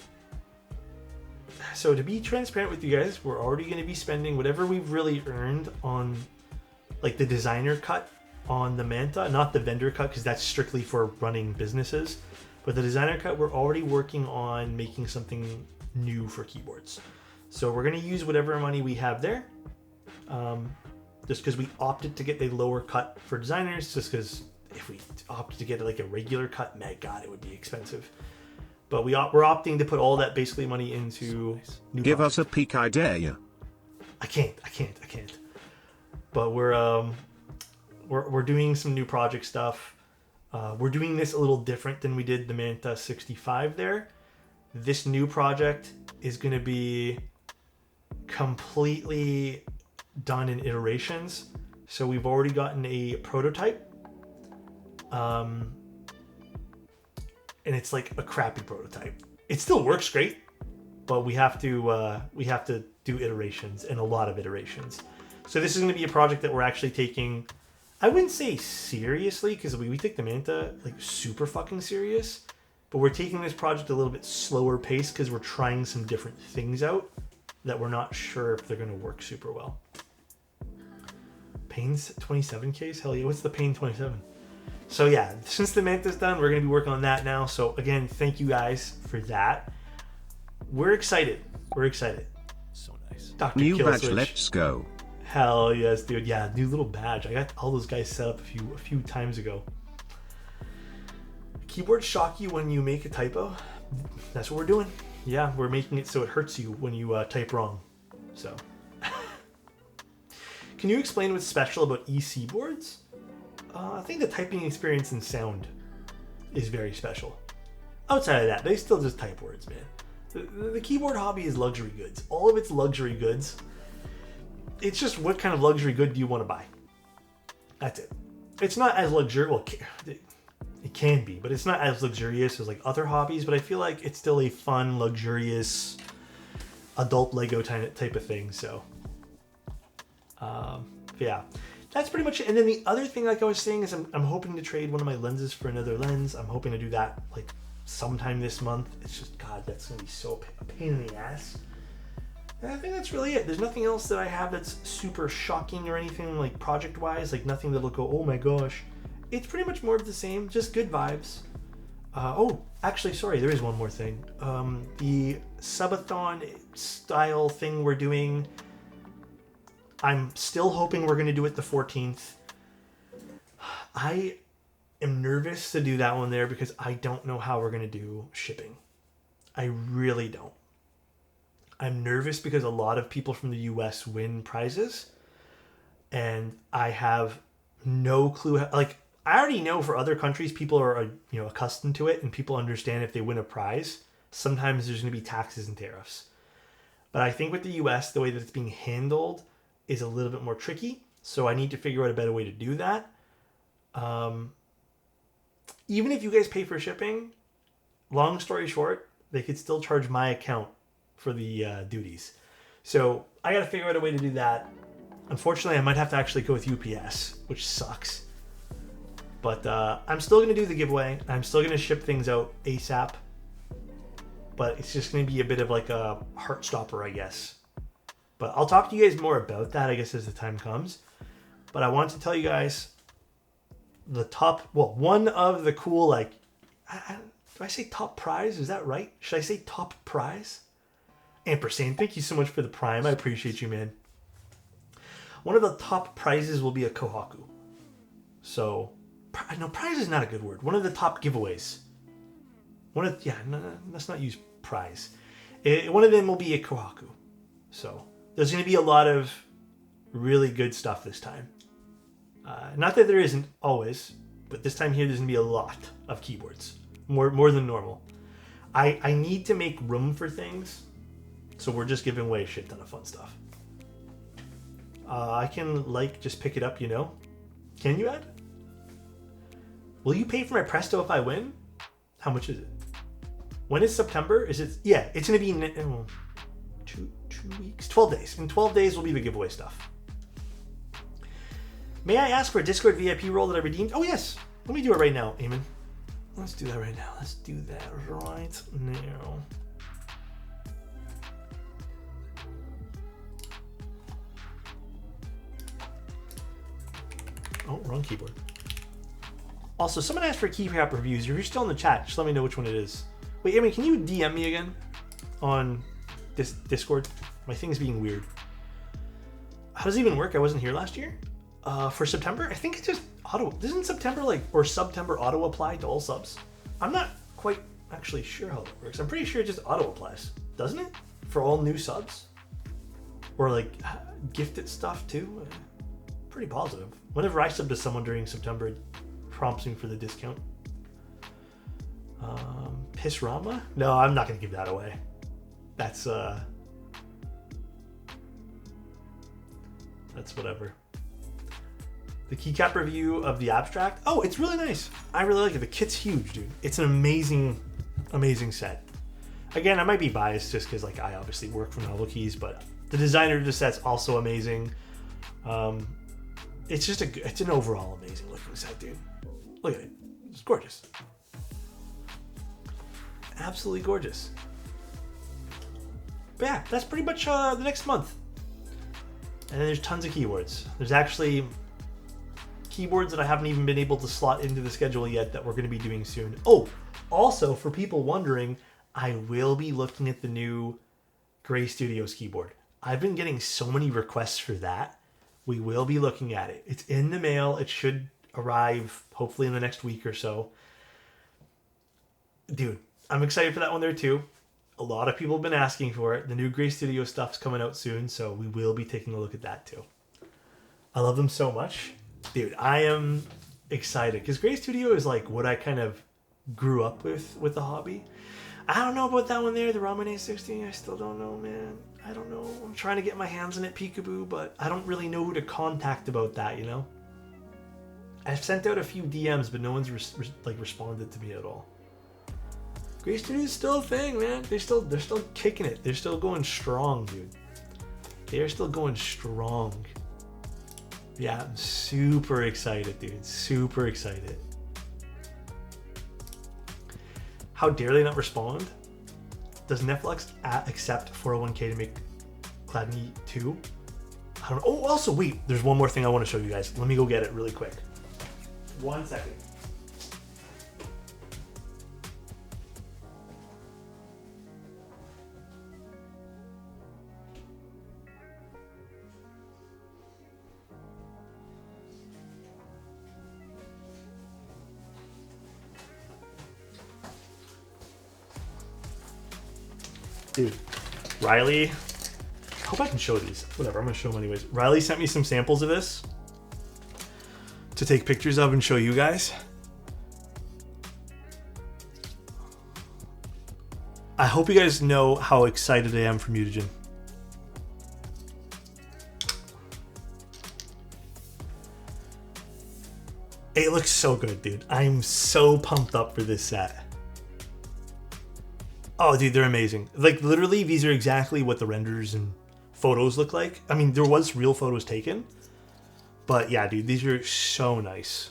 So to be transparent with you guys, we're already going to be spending whatever we've really earned on like the designer cut on the Manta, not the vendor cut because that's strictly for running businesses. But the designer cut, we're already working on making something new for keyboards. So we're going to use whatever money we have there. Just because we opted to get a lower cut for designers, just because if we opted to get like a regular cut, my God, it would be expensive. But we're opting to put all that basically money into new Give projects. us a peek, I dare you. I can't. But we're doing some new project stuff. We're doing this a little different than we did the Manta 65 there. This new project is going to be completely done in iterations. So we've already gotten a prototype. And it's like a crappy prototype. It still works great, but we have to do iterations and a lot of iterations. So this is going to be a project that we're actually taking, I wouldn't say seriously, because we take the Manta like super fucking serious, but we're taking this project a little bit slower pace because we're trying some different things out that we're not sure if they're going to work super well. Pain's 27 case? Hell yeah, what's the Pain 27? So yeah, since the Manta's done, we're going to be working on that now. So again, thank you guys for that. We're excited. So nice. Dr. New Killswitch. badge, let's go. Hell yes, dude. Yeah, new little badge. I got all those guys set up a few times ago. Keyboards shock you when you make a typo. That's what we're doing. Yeah, we're making it so it hurts you when you type wrong. So, can you explain what's special about EC boards? I think the typing experience and sound is very special. Outside of that, they still just type words, man. The keyboard hobby is luxury goods. All of it's luxury goods. It's just what kind of luxury good do you want to buy? That's it. It's not as luxurious. Well, it can be, but it's not as luxurious as like other hobbies. But I feel like it's still a fun, luxurious, adult Lego type of thing. So, yeah. That's pretty much it. And then the other thing, like I was saying, is I'm hoping to trade one of my lenses for another lens. I'm hoping to do that like sometime this month. It's just, God, that's going to be so a pain in the ass. And I think that's really it. There's nothing else that I have that's super shocking or anything like project-wise. Like nothing that'll go, oh my gosh. It's pretty much more of the same, just good vibes. Oh, actually, sorry, there is one more thing. The subathon style thing we're doing, I'm still hoping we're going to do it the 14th. I am nervous to do that one there because I don't know how we're going to do shipping. I really don't. I'm nervous because a lot of people from the US win prizes. And I have no clue. Like, I already know for other countries, people are accustomed to it and people understand if they win a prize. Sometimes there's going to be taxes and tariffs. But I think with the US, the way that it's being handled is a little bit more tricky, so I need to figure out a better way to do that. Even if you guys pay for shipping, long story short, they could still charge my account for the duties. So I got to figure out a way to do that. Unfortunately, I might have to actually go with UPS, which sucks. But I'm still going to do the giveaway. I'm still going to ship things out ASAP. But it's just going to be a bit of like a heart stopper, I guess. But I'll talk to you guys more about that, I guess, as the time comes. But I want to tell you guys one of the cool, like, do I say top prize? Is that right? Should I say top prize? Ampersand, thank you so much for the Prime. I appreciate you, man. One of the top prizes will be a Kohaku. So, no, prize is not a good word. One of the top giveaways. Let's not use prize. One of them will be a Kohaku. So, there's going to be a lot of really good stuff this time. Not that there isn't always, but this time here there's going to be a lot of keyboards. More than normal. I need to make room for things, so we're just giving away a shit ton of fun stuff. I can, just pick it up, you know? Can you, Ed? Will you pay for my Presto if I win? How much is it? When is September? Yeah, it's going to be in 2 weeks? 12 days. In 12 days will be the giveaway stuff. May I ask for a Discord VIP role that I redeemed? Oh, yes. Let me do it right now, Eamon. Let's do that right now. Let's do that right now. Oh, wrong keyboard. Also, someone asked for keycap reviews. If you're still in the chat, just let me know which one it is. Wait, Eamon, can you DM me again on this Discord? My thing's being weird. How does it even work? I wasn't here last year. For September, I think it's just auto. Doesn't September or September auto apply to all subs? I'm not quite actually sure how that works. I'm pretty sure it just auto applies, doesn't it? For all new subs, or gifted stuff too. Pretty positive. Whenever I sub to someone during September, it prompts me for the discount. Pissrama? No, I'm not gonna give that away. That's whatever. The keycap review of the abstract. Oh, it's really nice. I really like it. The kit's huge, dude. It's an amazing, amazing set. Again, I might be biased just because I obviously work for Novel Keys, but the designer of the set's also amazing. It's just it's an overall amazing looking set, dude. Look at it. It's gorgeous. Absolutely gorgeous. But yeah, that's pretty much the next month. And then there's tons of keyboards. There's actually keyboards that I haven't even been able to slot into the schedule yet that we're going to be doing soon. Oh, also for people wondering, I will be looking at the new Gray Studios keyboard. I've been getting so many requests for that. We will be looking at it. It's in the mail. It should arrive hopefully in the next week or so. Dude, I'm excited for that one there too. A lot of people have been asking for it. The new Gray Studio stuff's coming out soon, so we will be taking a look at that too. I love them so much. Dude, I am excited because Gray Studio is what I kind of grew up with the hobby. I don't know about that one there, the Ramen A16. I still don't know, man. I don't know. I'm trying to get my hands on it, peekaboo, but I don't really know who to contact about that, you know? I've sent out a few DMs, but no one's responded to me at all. Gray Studio is still a thing, man. They're still kicking it. They're still going strong, dude. They are still going strong. Yeah, I'm super excited, dude. Super excited. How dare they not respond? Does Netflix accept 401k to make Cladney 2? I don't know. Oh, also, wait. There's one more thing I want to show you guys. Let me go get it really quick. 1 second. Dude, Riley, I hope I can show these. Whatever, I'm going to show them anyways. Riley sent me some samples of this to take pictures of and show you guys. I hope you guys know how excited I am for Mutagen. It looks so good, dude. I'm so pumped up for this set. Oh, dude, they're amazing. Literally, these are exactly what the renders and photos look like. I mean, there was real photos taken. But yeah, dude, these are so nice.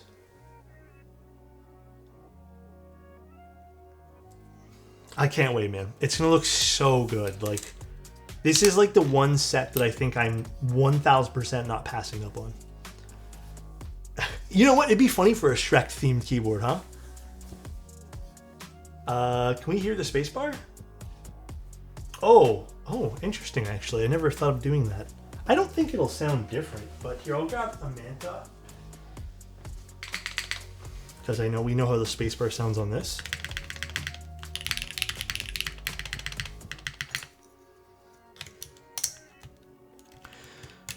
I can't wait, man. It's going to look so good. This is the one set that I think I'm 1000% not passing up on. You know what? It'd be funny for a Shrek-themed keyboard, huh? Can we hear the spacebar? Oh, interesting, actually. I never thought of doing that. I don't think it'll sound different, but here, I'll grab a Manta. Because we know how the spacebar sounds on this.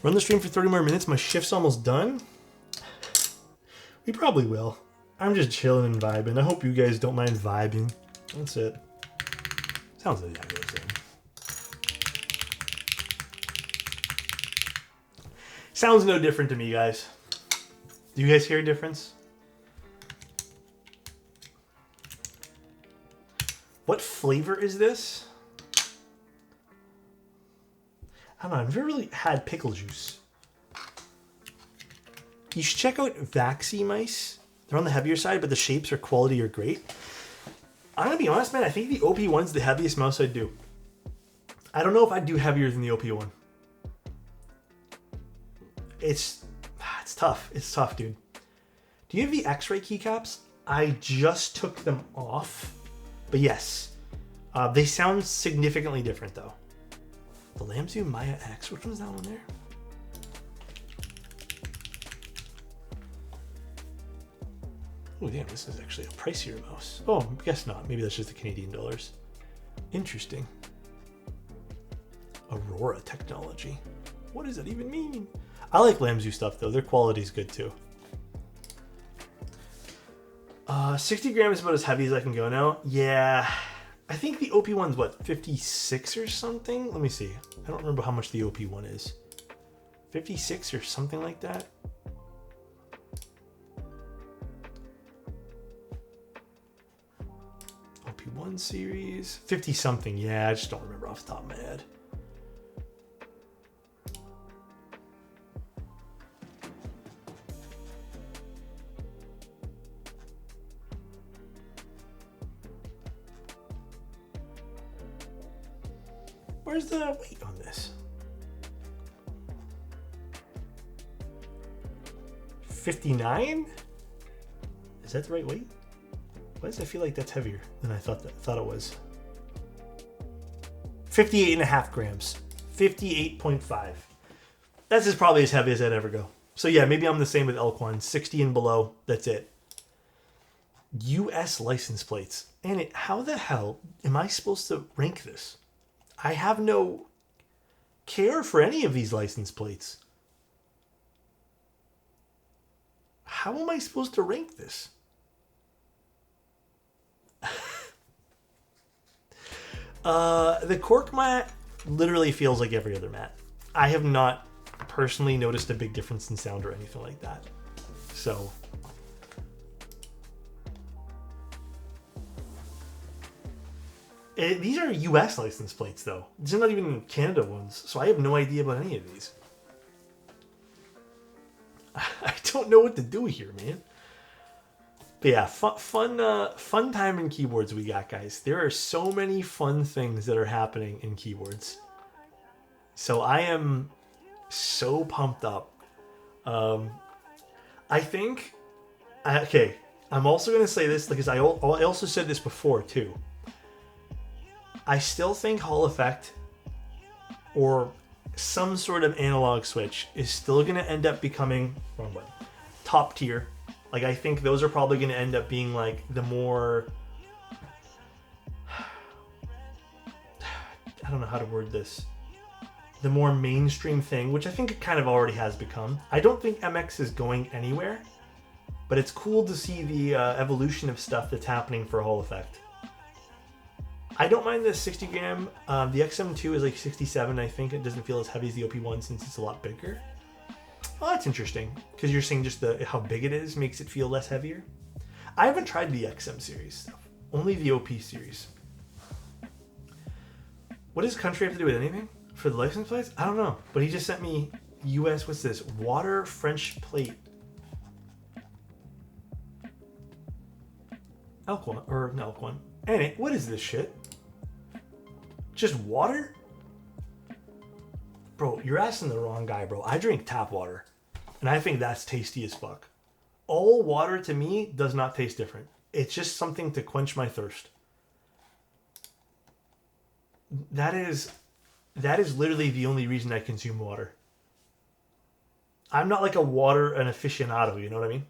Run the stream for 30 more minutes. My shift's almost done. We probably will. I'm just chilling and vibing. I hope you guys don't mind vibing. That's it. Sounds exactly the same. Sounds no different to me, guys. Do you guys hear a difference? What flavor is this? I don't know. I've never really had pickle juice. You should check out Vaxi mice. They're on the heavier side, but the shapes or quality are great. I'm gonna be honest, man. I think the OP one's the heaviest mouse I'd do. I don't know if I'd do heavier than the OP one. It's tough. It's tough, dude. Do you have the X-ray keycaps? I just took them off. But yes, they sound significantly different though. The Lamzu Maya X, which one's that one there? Oh damn, this is actually a pricier mouse. Oh, I guess not. Maybe that's just the Canadian dollars. Interesting. Aurora technology. What does that even mean? I like Lamzu stuff though. Their quality's good too. 60 grams is about as heavy as I can go now. Yeah, I think the OP one's what, 56 or something? Let me see. I don't remember how much the OP one is. 56 or something like that. OP1 series, 50 something. Yeah, I just don't remember off the top of my head. Where's the weight on this? 59? Is that the right weight? Why does I feel like that's heavier than I thought it was? 58.5 grams. 58.5. That's just probably as heavy as I'd ever go. So yeah, maybe I'm the same with Elk One. 60 and below, that's it. US license plates. And how the hell am I supposed to rank this? I have no care for any of these license plates. How am I supposed to rank this? The cork mat literally feels like every other mat. I have not personally noticed a big difference in sound or anything like that. So... these are US license plates, though. These are not even Canada ones, so I have no idea about any of these. I don't know what to do here, man. But yeah, fun time in keyboards we got, guys. There are so many fun things that are happening in keyboards. So I am so pumped up. I think... Okay, I'm also going to say this because I also said this before, too. I still think Hall Effect or some sort of analog switch is still going to end up becoming top tier. Like, I think those are probably going to end up being like the more... I don't know how to word this. The more mainstream thing, which I think it kind of already has become. I don't think MX is going anywhere, but it's cool to see the evolution of stuff that's happening for Hall Effect. I don't mind the 60 gram. The XM2 is like 67. I think it doesn't feel as heavy as the OP1 since it's a lot bigger. Well, that's interesting because you're saying just how big it is makes it feel less heavier. I haven't tried the XM series, only the OP series. What does country have to do with anything for the license plates? I don't know, but he just sent me US. What's this? Water French plate. Elk One or no Elk One. And what is this shit? Just water? Bro, you're asking the wrong guy, bro. I drink tap water, and I think that's tasty as fuck. All water to me does not taste different. It's just something to quench my thirst. That is literally the only reason I consume water. I'm not like an aficionado, you know what I mean?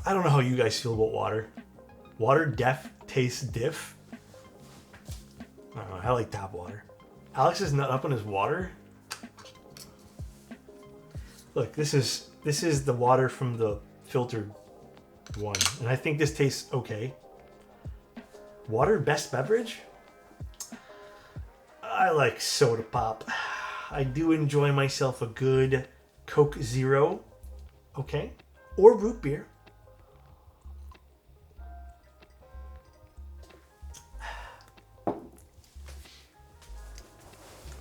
I don't know how you guys feel about water. Water tastes diff. I don't know, I like tap water. Alex is not up on his water. Look, this is the water from the filtered one, and I think this tastes okay. Water best beverage? I like soda pop. I do enjoy myself a good Coke Zero, okay, or root beer.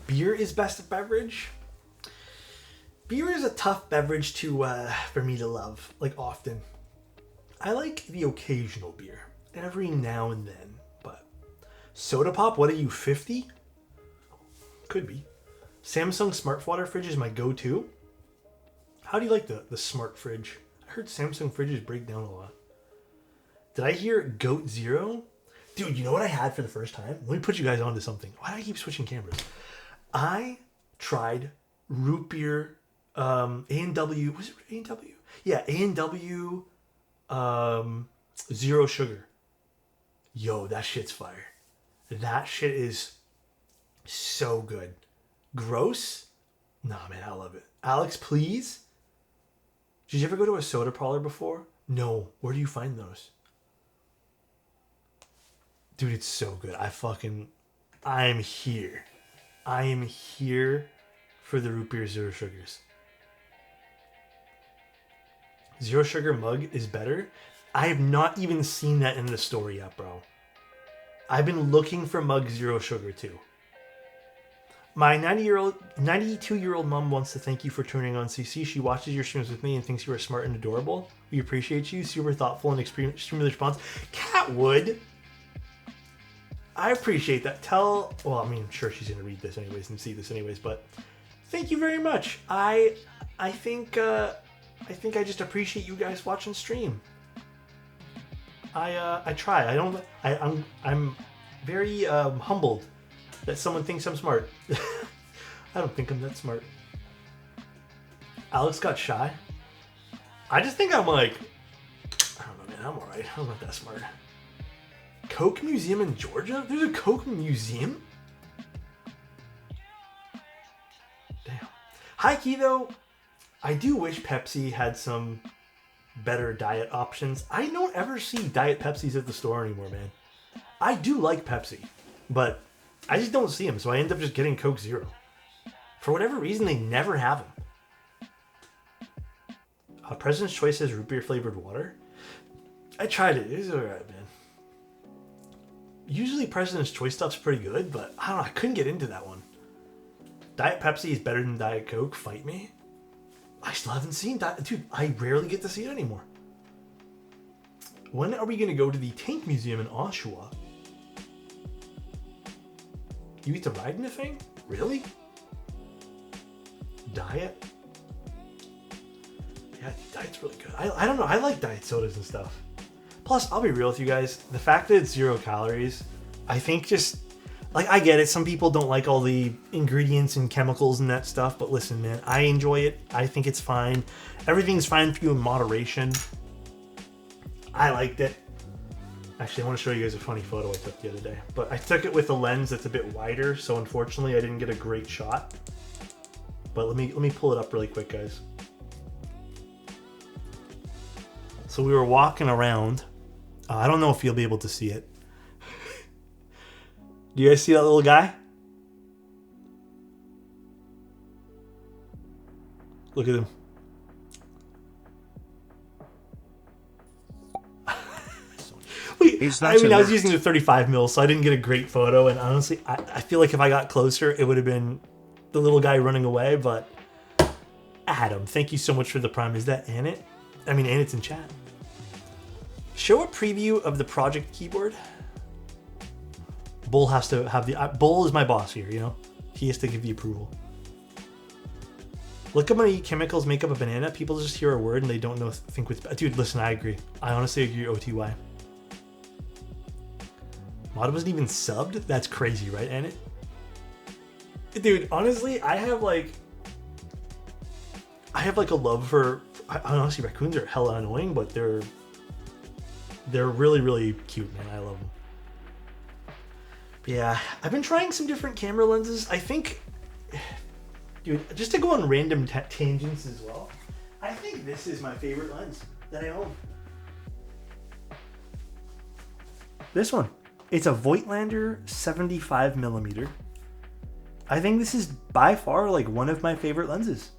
Beer is best beverage. Beer is a tough beverage to for me to love, like often. I like the occasional beer, every now and then, but soda pop, what are you, 50? Could be. Samsung Smart Water Fridge is my go-to. How do you like the smart fridge? I heard Samsung fridges break down a lot. Did I hear Goat Zero? Dude, you know what I had for the first time? Let me put you guys onto something. Why do I keep switching cameras? I tried root beer, A&W, was it A&W? Yeah, A&W Zero Sugar. Yo, that shit's fire. That shit is so good. Gross? Nah, man, I love it. Alex, please? Did you ever go to a soda parlor before? No. Where do you find those? Dude, it's so good. I'm here. I am here for the root beer Zero Sugars. Zero Sugar mug is better. I have not even seen that in the store yet, bro. I've been looking for mug Zero Sugar too. My 92-year-old mom wants to thank you for turning on CC. She watches your streams with me and thinks you are smart and adorable. We appreciate you. Super thoughtful and extremely responsive. Catwood, I appreciate that. Well, I mean, I'm sure she's gonna read this anyways and see this anyways, but thank you very much. I think I just appreciate you guys watching stream. I try. I'm very humbled that someone thinks I'm smart. I don't think I'm that smart. Alex got shy. I just think I'm like, I don't know, man. I'm alright. I'm not that smart. Coke Museum in Georgia? There's a Coke Museum? Damn. High key though, I do wish Pepsi had some better diet options. I don't ever see Diet Pepsis at the store anymore, man. I do like Pepsi, but I just don't see them, so I end up just getting Coke Zero. For whatever reason, they never have them. President's Choice has root beer flavored water. I tried it. It's alright, man. Usually President's Choice stuff's pretty good, but I don't know. I couldn't get into that one. Diet Pepsi is better than Diet Coke. Fight me. I still haven't seen that. Dude, I rarely get to see it anymore. When are we going to go to the Tank Museum in Oshawa? You get to ride in the thing? Really? Diet? Yeah, Diet's really good. I don't know. I like diet sodas and stuff. Plus, I'll be real with you guys. The fact that it's 0 calories, I think just... Like, I get it. Some people don't like all the ingredients and chemicals and that stuff. But listen, man, I enjoy it. I think it's fine. Everything's fine for you in moderation. I liked it. Actually, I want to show you guys a funny photo I took the other day. But I took it with a lens that's a bit wider, so unfortunately I didn't get a great shot. But let me pull it up really quick, guys. So we were walking around. I don't know if you'll be able to see it. Do you guys see that little guy? Look at him. I was using the 35 mil, so I didn't get a great photo. And honestly, I feel like if I got closer, it would have been the little guy running away. But Adam, thank you so much for the prime. Is that Annette? I mean, Annette's in chat. Show a preview of the project keyboard. Bull has to have the... Bull is my boss here, you know? He has to give the approval. Look how many chemicals make up a banana. People just hear a word and they don't know, think with... Dude, listen, I agree. I honestly agree, OTY. Mod wasn't even subbed? That's crazy, right, Annette? Dude, honestly, I have like a love for... Honestly, raccoons are hella annoying, but they're really, really cute, man. I love them. But yeah, I've been trying some different camera lenses. I think Dude, just to go on random tangents as well, I think this is my favorite lens that I own. This one. It's a Voigtlander 75mm. I think this is by far like one of my favorite lenses.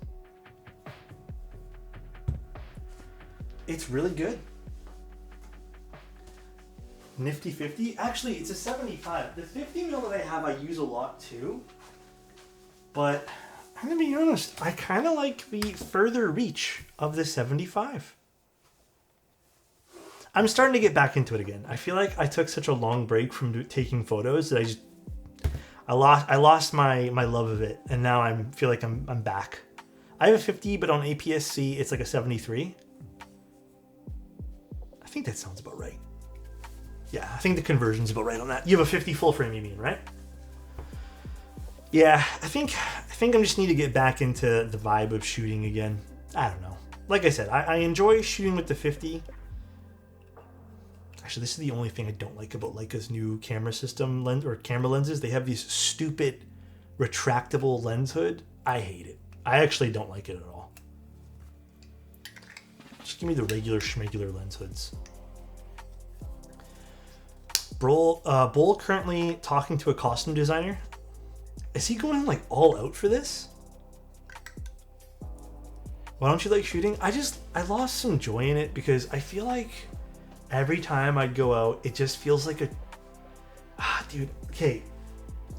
It's really good. Nifty 50. Actually, it's a 75. The 50mm that I have, I use a lot too. But I'm gonna be honest, I kind of like the further reach of the 75. I'm starting to get back into it again. I feel like I took such a long break from taking photos that I lost my love of it, and now I feel like I'm back. I have a 50, but on APS-C it's like a 73. I think that sounds about right. Yeah, I think the conversion's about right on that. You have a 50 full frame, you mean, right? Yeah, I think I just need to get back into the vibe of shooting again. I don't know. Like I said, I enjoy shooting with the 50. Actually, this is the only thing I don't like about Leica's new camera system lens or camera lenses. They have these stupid retractable lens hood. I hate it. I actually don't like it at all. Just give me the regular schmegular lens hoods. Bull currently talking to a costume designer. Is he going like all out for this? Why don't you like shooting? I lost some joy in it because I feel like every time I'd go out, it just feels like dude, okay,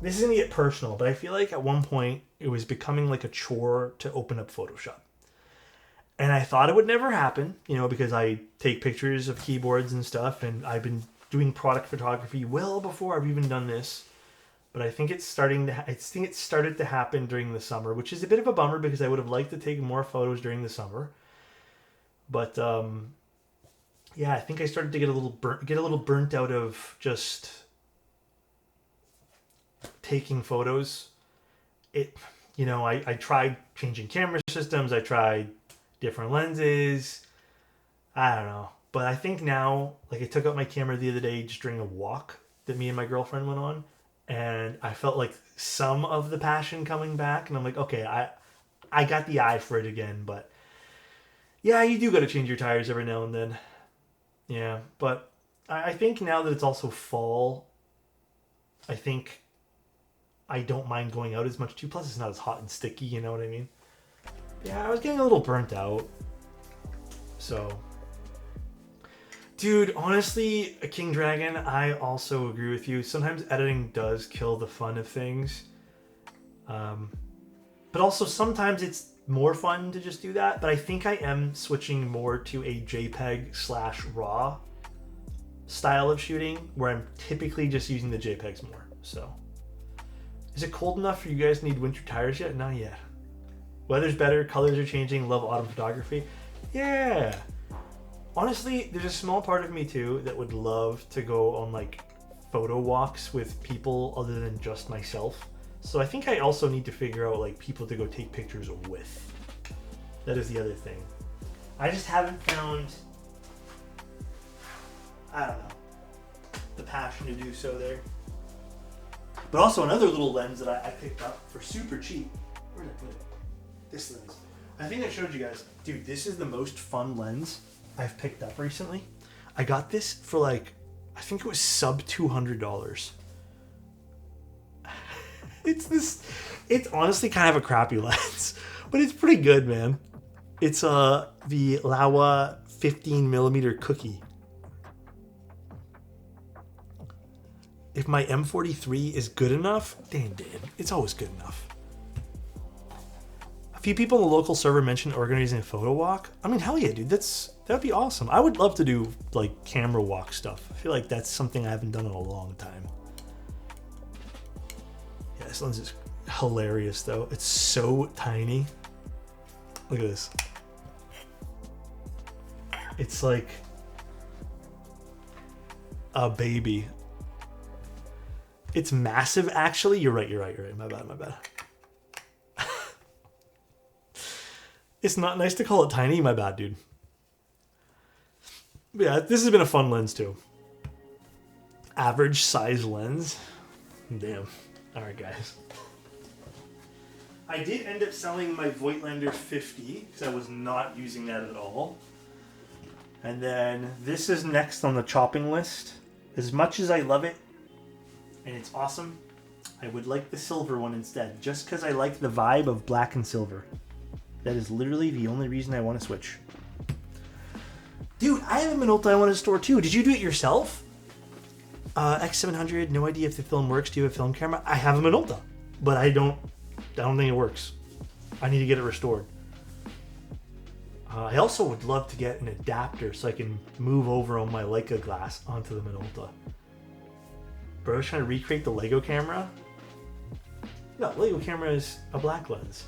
this is gonna get personal, but I feel like at one point it was becoming like a chore to open up Photoshop. And I thought it would never happen, because I take pictures of keyboards and stuff, and I've been doing product photography well before I've even done this. But I think it started to happen during the summer, which is a bit of a bummer because I would have liked to take more photos during the summer. But yeah, I think I started to get a little burnt out of just taking photos. I tried changing camera systems. I tried different lenses. I don't know. But I think now, like I took out my camera the other day just during a walk that me and my girlfriend went on. And I felt like some of the passion coming back. And I'm like, okay, I got the eye for it again. But yeah, you do got to change your tires every now and then. Yeah, but I think now that it's also fall, I think I don't mind going out as much too. Plus, it's not as hot and sticky, you know what I mean? Yeah, I was getting a little burnt out. So, dude, honestly, King Dragon, I also agree with you. Sometimes editing does kill the fun of things. But also sometimes it's more fun to just do that. But I think I am switching more to a JPEG/RAW style of shooting where I'm typically just using the JPEGs more. So, is it cold enough for you guys to need winter tires yet? Not yet. Weather's better, colors are changing, love autumn photography. Yeah. Honestly, there's a small part of me too that would love to go on like photo walks with people other than just myself. So I think I also need to figure out like people to go take pictures with. That is the other thing. I just haven't found, I don't know, the passion to do so there. But also another little lens that I picked up for super cheap. Where did I put it? This lens. I think I showed you guys. Dude, this is the most fun lens I've picked up recently. I got this for like, I think it was sub $200. It's honestly kind of a crappy lens, but it's pretty good, man. It's the Laowa 15mm cookie. If my M43 is good enough, damn, it's always good enough. A few people in the local server mentioned organizing a photo walk. I mean, hell yeah, dude, that'd be awesome. I would love to do like camera walk stuff. I feel like that's something I haven't done in a long time. Yeah, this lens is hilarious though. It's so tiny. Look at this. It's like a baby. It's massive, actually. You're right. My bad. It's not nice to call it tiny. My bad, dude. But yeah, this has been a fun lens, too. Average size lens. Damn. All right, guys. I did end up selling my Voigtlander 50 because I was not using that at all. And then this is next on the chopping list. As much as I love it, and it's awesome, I would like the silver one instead, just because I like the vibe of black and silver. That is literally the only reason I want to switch. Dude, I have a Minolta I want to store too. Did you do it yourself? X700, no idea if the film works. Do you have a film camera? I have a Minolta, but I don't think it works. I need to get it restored. I also would love to get an adapter so I can move over on my Leica glass onto the Minolta. Bro, I was trying to recreate the Lego camera. No, Lego camera is a black lens.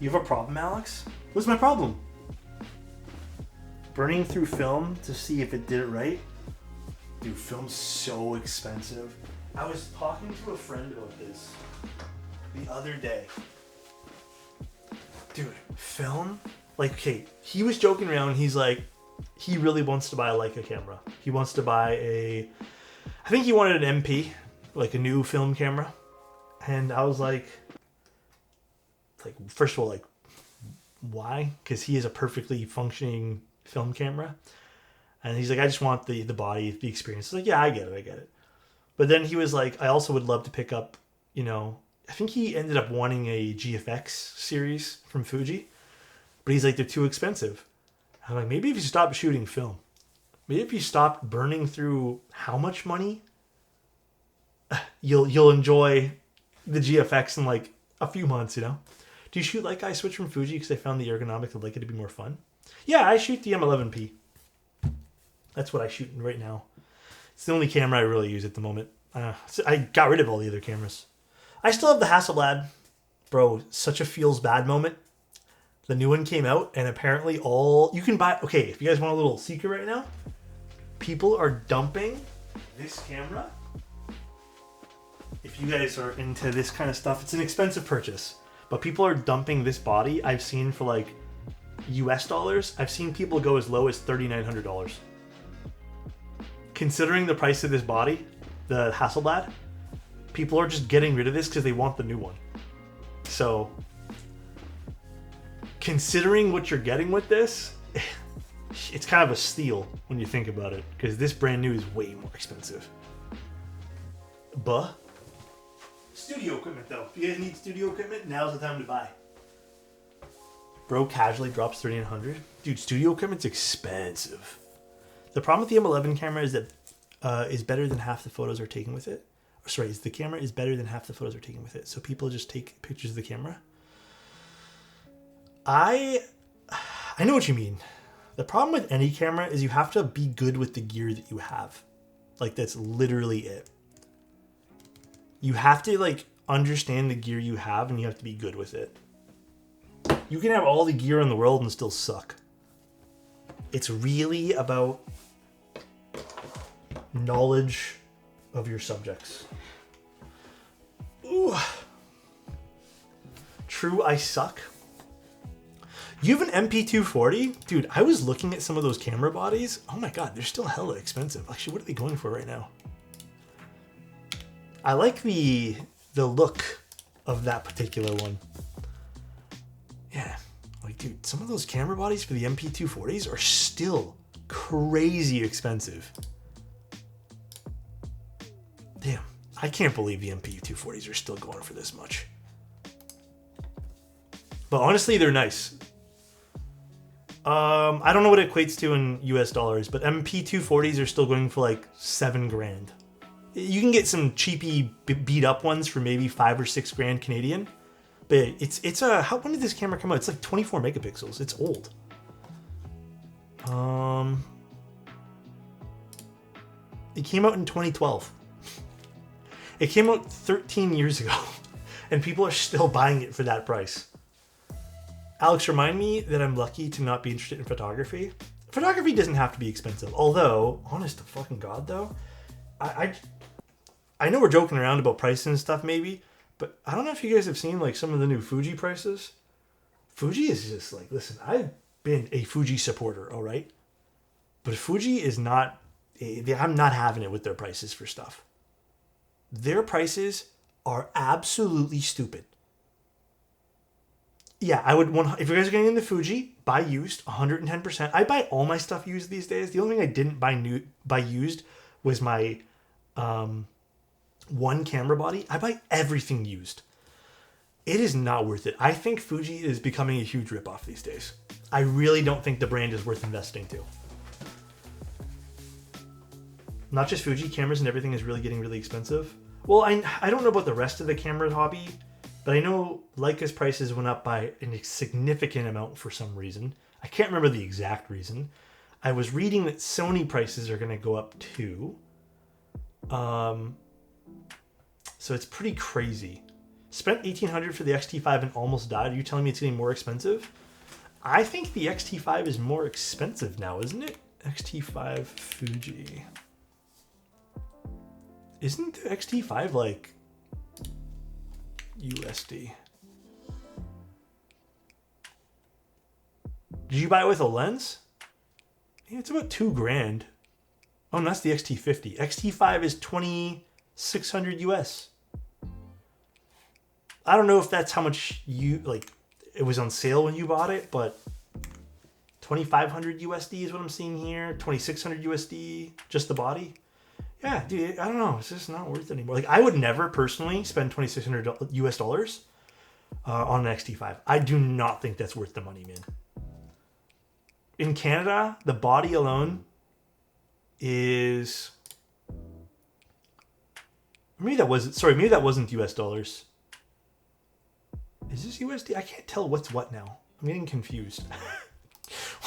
You have a problem, Alex? What's my problem? Burning through film to see if it did it right? Dude, film's so expensive. I was talking to a friend about this the other day. Dude, film? Like, okay, he was joking around. He's like, he really wants to buy a Leica camera. He wants to buy I think he wanted an MP, like a new film camera. And I was like, first of all, like, why? Because he is a perfectly functioning film camera. And he's like, I just want the body, the experience. I was like, yeah, I get it. But then he was like, I also would love to pick up, I think he ended up wanting a GFX series from Fuji. But he's like, they're too expensive. I'm like, maybe if you stop shooting film, maybe if you stop burning through how much money, you'll enjoy the GFX in like a few months, Do you shoot Leica? I switched from Fuji because I found the ergonomics of Leica to be more fun. Yeah, I shoot the M11P. That's what I shoot right now. It's the only camera I really use at the moment. So I got rid of all the other cameras. I still have the Hasselblad. Bro, such a feels bad moment. The new one came out, and apparently you can buy... Okay, if you guys want a little secret right now, people are dumping this camera. If you guys are into this kind of stuff, it's an expensive purchase. But people are dumping this body. I've seen for like US dollars. I've seen people go as low as $3,900. Considering the price of this body, the Hasselblad, people are just getting rid of this because they want the new one. So, considering what you're getting with this, it's kind of a steal when you think about it, because this brand new is way more expensive. But studio equipment, though. If you guys need studio equipment, now's the time to buy. Bro casually drops $3,900. Dude, studio equipment's expensive. The problem with the M11 camera is that is better than half the photos are taken with it. The camera is better than half the photos are taken with it. So people just take pictures of the camera. I know what you mean. The problem with any camera is you have to be good with the gear that you have. Like, that's literally it. You have to, understand the gear you have, and you have to be good with it. You can have all the gear in the world and still suck. It's really about knowledge of your subjects. Ooh. True, I suck. You have an MP240? Dude, I was looking at some of those camera bodies. Oh my god, they're still hella expensive. Actually, what are they going for right now? I like the look of that particular one. Yeah. Dude, some of those camera bodies for the MP240s are still crazy expensive. Damn. I can't believe the MP240s are still going for this much. But honestly, they're nice. I don't know what it equates to in US dollars, but MP240s are still going for like $7,000. You can get some cheapy beat up ones for maybe $5 or $6,000 Canadian. But it's when did this camera come out? It's like 24 megapixels. It's old. It came out in 2012. It came out 13 years ago, and people are still buying it for that price. Alex, remind me that I'm lucky to not be interested in photography. Photography doesn't have to be expensive. Although, honest to fucking God, though, I know we're joking around about prices and stuff, maybe, but I don't know if you guys have seen some of the new Fuji prices. Fuji is just listen, I've been a Fuji supporter, all right? But Fuji is not I'm not having it with their prices for stuff. Their prices are absolutely stupid. Yeah, I would if you guys are getting into Fuji, buy used 110%. I buy all my stuff used these days. The only thing I didn't buy used was my one camera body. I buy everything used. It is not worth it. I think Fuji is becoming a huge ripoff these days. I really don't think the brand is worth investing to. Not just Fuji, cameras and everything is really getting really expensive. Well, I don't know about the rest of the camera hobby, but I know Leica's prices went up by a significant amount for some reason. I can't remember the exact reason. I was reading that Sony prices are going to go up too. So it's pretty crazy. Spent $1,800 for the XT5 and almost died. Are you telling me it's getting more expensive? I think the XT5 is more expensive now, isn't it? XT5 Fuji. Isn't the XT5 like USD? Did you buy it with a lens? Yeah, it's about $2,000. Oh, and that's the XT50. XT5 is 2,600 US. I don't know if that's how much it was on sale when you bought it, but 2,500 USD is what I'm seeing here. 2,600 USD, just the body. Yeah, dude, I don't know. It's just not worth it anymore. Like, I would never personally spend $2,600 US dollars on an XT5. I do not think that's worth the money, man. In Canada, the body alone is... maybe that wasn't US dollars. Is this USD? I can't tell what's what now. I'm getting confused.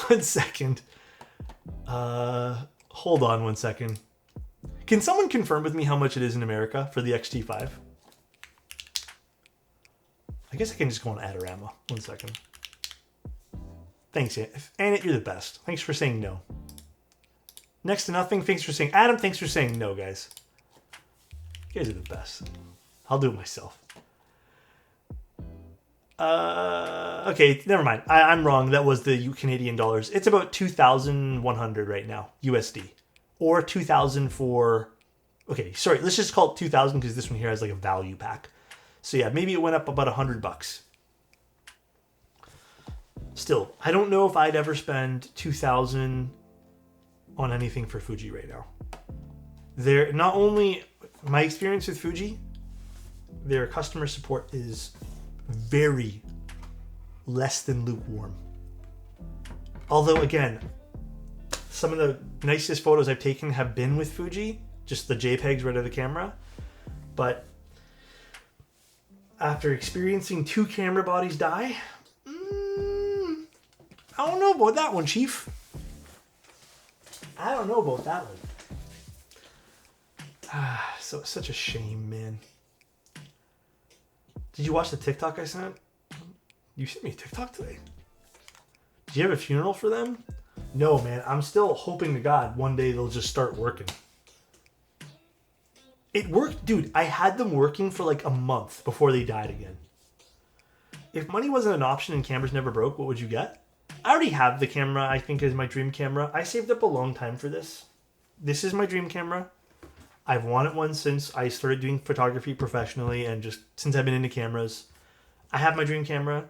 1 second. Hold on 1 second. Can someone confirm with me how much it is in America for the XT5? I guess I can just go on Adorama. 1 second. Thanks, Annette. You're the best. Thanks for saying no. Next to nothing. Thanks for saying... Adam, thanks for saying no, guys. You guys are the best. I'll do it myself. Okay, never mind. I'm wrong. That was the Canadian dollars. It's about 2,100 right now, USD. Or 2,000 for... okay, sorry. Let's just call it 2,000 because this one here has like a value pack. So yeah, maybe it went up about $100. Still, I don't know if I'd ever spend 2,000 on anything for Fuji right now. They're not only... my experience with Fuji, their customer support is very less than lukewarm. Although, again, some of the nicest photos I've taken have been with Fuji, just the JPEGs right of the camera. But after experiencing 2 camera bodies die, I don't know about that one, Chief. I don't know about that one. So it's such a shame, man. Did you watch the TikTok I sent? You sent me a TikTok today. Did you have a funeral for them? No, man. I'm still hoping to God one day they'll just start working. It worked. Dude, I had them working for like a month before they died again. If money wasn't an option and cameras never broke, what would you get? I already have the camera, I think, is my dream camera. I saved up a long time for this. This is my dream camera. I've wanted one since I started doing photography professionally and just since I've been into cameras. I have my dream camera.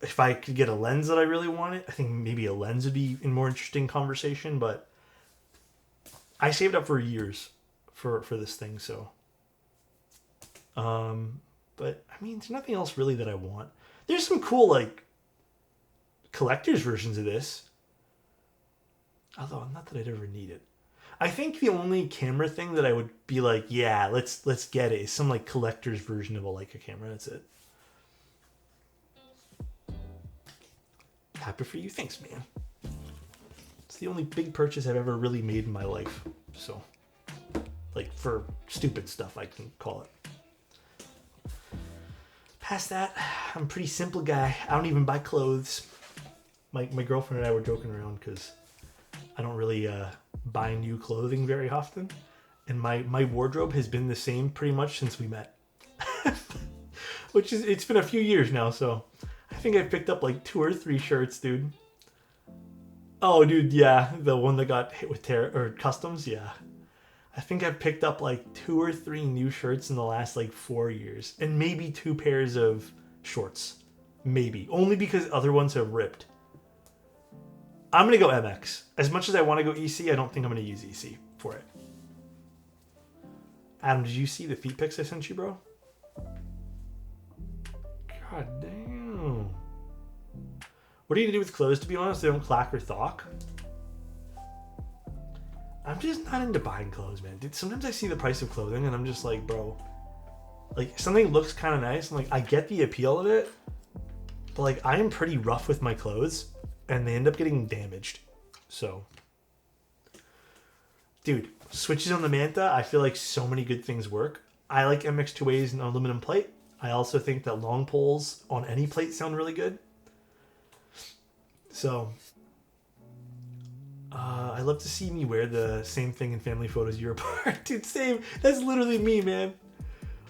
If I could get a lens that I really wanted, I think maybe a lens would be a more interesting conversation, but I saved up for years for this thing, so. But, I mean, there's nothing else really that I want. There's some cool, like, collector's versions of this. Although, not that I'd ever need it. I think the only camera thing that I would be like, yeah, let's get it is some like collector's version of a Leica camera. That's it. Happy for you. Thanks, man. It's the only big purchase I've ever really made in my life. So, like for stupid stuff, I can call it. Past that, I'm a pretty simple guy. I don't even buy clothes. My girlfriend and I were joking around because I don't really buy new clothing very often, and my wardrobe has been the same pretty much since we met. Which is, it's been a few years now, so I think I picked up like 2 or 3 shirts, dude. Oh, dude, yeah. The one that got hit with customs, yeah. I think I've picked up like 2 or 3 new shirts in the last like 4 years. And maybe 2 pairs of shorts. Maybe. Only because other ones have ripped. I'm going to go MX. As much as I want to go EC, I don't think I'm going to use EC for it. Adam, did you see the feet pics I sent you, bro? God damn. What are you going to do with clothes, to be honest? They don't clack or thock. I'm just not into buying clothes, man. Dude, sometimes I see the price of clothing and I'm just like, bro. Like, something looks kind of nice. I'm like, I get the appeal of it. But, like, I am pretty rough with my clothes. And they end up getting damaged. So. Dude, switches on the Manta. I feel like so many good things work. I like MX2As and aluminum plate. I also think that long poles on any plate sound really good. So. I love to see me wear the same thing in family photos year apart. Dude, same. That's literally me, man.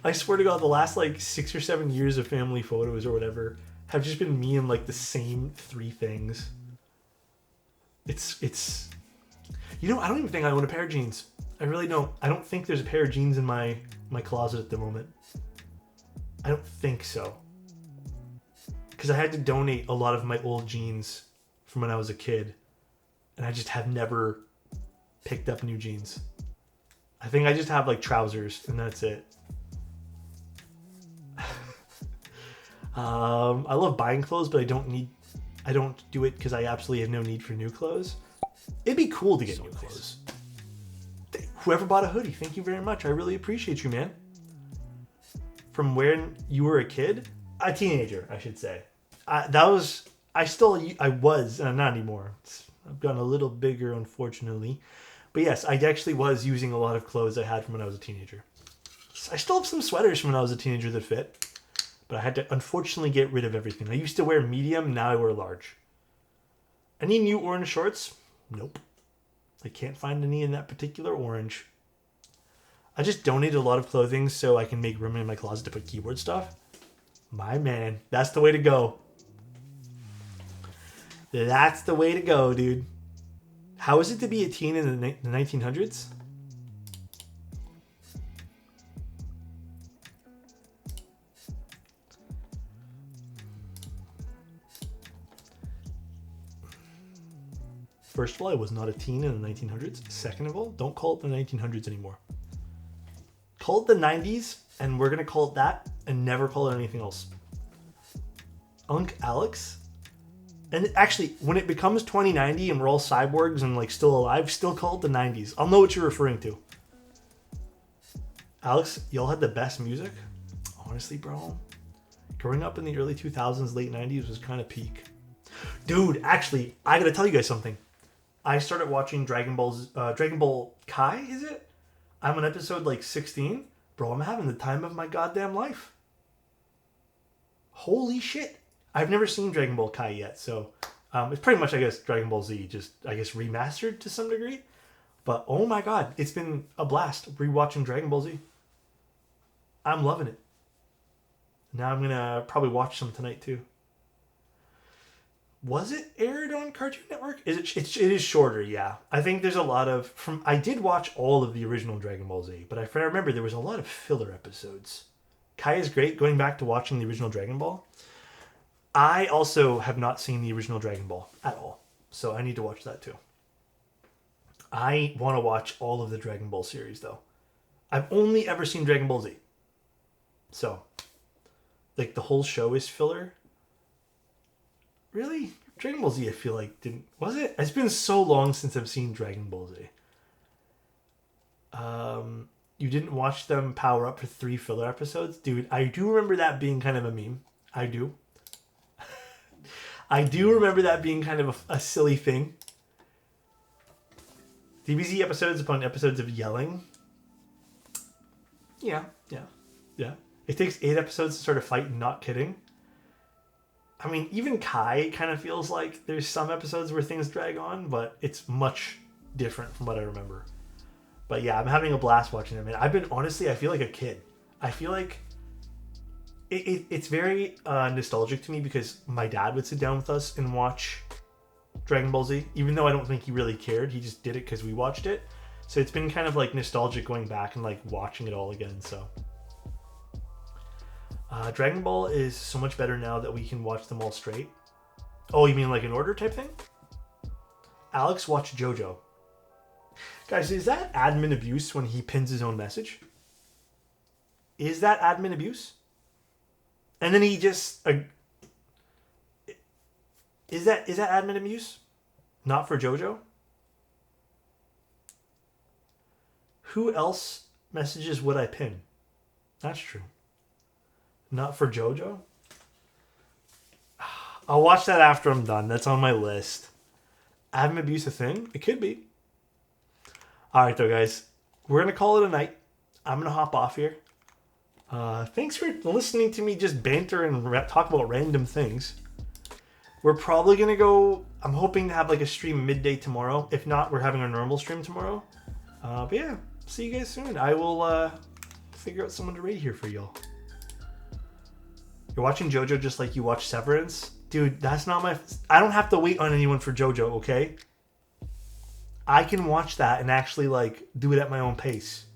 I swear to God, the last like 6 or 7 years of family photos or whatever have just been me in like the same 3 things. It's you know, I don't even think I own a pair of jeans. I really don't. I don't think there's a pair of jeans in my closet at the moment. I don't think so. Because I had to donate a lot of my old jeans from when I was a kid. And I just have never picked up new jeans. I think I just have like trousers and that's it. I love buying clothes, but I don't do it because I absolutely have no need for new clothes. It'd be cool to get new clothes. Whoever bought a hoodie, thank you very much. I really appreciate you, man. From when you were a kid, a teenager, I should say. I was, not anymore. I've gotten a little bigger, unfortunately. But yes, I actually was using a lot of clothes I had from when I was a teenager. I still have some sweaters from when I was a teenager that fit. But I had to, unfortunately, get rid of everything. I used to wear medium, now I wear large. Any new orange shorts? Nope. I can't find any in that particular orange. I just donated a lot of clothing so I can make room in my closet to put keyboard stuff. My man, that's the way to go. That's the way to go, dude. How is it to be a teen in the 1900s? First of all, I was not a teen in the 1900s. Second of all, don't call it the 1900s anymore. Call it the 90s, and we're going to call it that, and never call it anything else. Unc Alex? And actually, when it becomes 2090 and we're all cyborgs and like still alive, still call it the 90s. I'll know what you're referring to. Alex, y'all had the best music? Honestly, bro. Growing up in the early 2000s, late 90s was kind of peak. Dude, actually, I gotta tell you guys something. I started watching Dragon Ball Kai, is it? I'm on episode like 16. Bro, I'm having the time of my goddamn life. Holy shit. I've never seen Dragon Ball Kai yet, so it's pretty much, I guess, Dragon Ball Z, just, I guess, remastered to some degree. But, oh my god, it's been a blast rewatching Dragon Ball Z. I'm loving it. Now I'm gonna probably watch some tonight, too. Was it aired on Cartoon Network? It is shorter, yeah. I think there's a lot of... I did watch all of the original Dragon Ball Z, but I remember there was a lot of filler episodes. Kai is great, going back to watching the original Dragon Ball. I also have not seen the original Dragon Ball at all, so I need to watch that too. I want to watch all of the Dragon Ball series, though. I've only ever seen Dragon Ball Z. So, like, the whole show is filler. Really? Dragon Ball Z, I feel like, didn't... Was it? It's been so long since I've seen Dragon Ball Z. You didn't watch them power up for 3 filler episodes? Dude, I do remember that being kind of a meme. I do. I do remember that being kind of a silly thing. DBZ episodes upon episodes of yelling. Yeah. It takes 8 episodes to start a fight, not kidding. I mean, even Kai kind of feels like there's some episodes where things drag on, but it's much different from what I remember. But yeah, I'm having a blast watching it, man. I feel like a kid. I feel like it's very nostalgic to me because my dad would sit down with us and watch Dragon Ball Z, even though I don't think he really cared. He just did it because we watched it. So it's been kind of like nostalgic going back and like watching it all again. So Dragon Ball is so much better now that we can watch them all straight. Oh, you mean like an order type thing? Alex watched JoJo. Guys, is that admin abuse when he pins his own message? Is that admin abuse? And then he just... Is that admin abuse? Not for JoJo? Who else messages would I pin? That's true. Not for JoJo? I'll watch that after I'm done. That's on my list. Admin abuse a thing? It could be. Alright though, guys. We're going to call it a night. I'm going to hop off here. Thanks for listening to me just banter and talk about random things. We're probably going to go... I'm hoping to have like a stream midday tomorrow. If not, we're having a normal stream tomorrow. But yeah, see you guys soon. I will figure out someone to raid here for y'all. You're watching JoJo just like you watch Severance? Dude, that's not my... I don't have to wait on anyone for JoJo, okay? I can watch that and actually like do it at my own pace.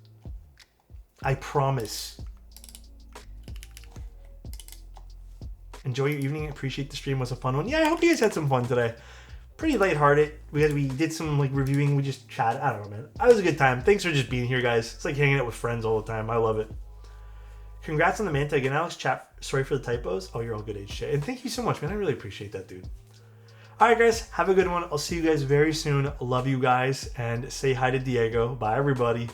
I promise. Enjoy your evening. Appreciate the stream. Was a fun one. Yeah, I hope you guys had some fun today. Pretty lighthearted. We did some like reviewing. We just chatted. I don't know, man. It was a good time. Thanks for just being here, guys. It's like hanging out with friends all the time. I love it. Congrats on the Manta again, Alex. Chat. Sorry for the typos. Oh, you're all good age shit. And thank you so much, man. I really appreciate that, dude. All right, guys. Have a good one. I'll see you guys very soon. Love you guys. And say hi to Diego. Bye, everybody.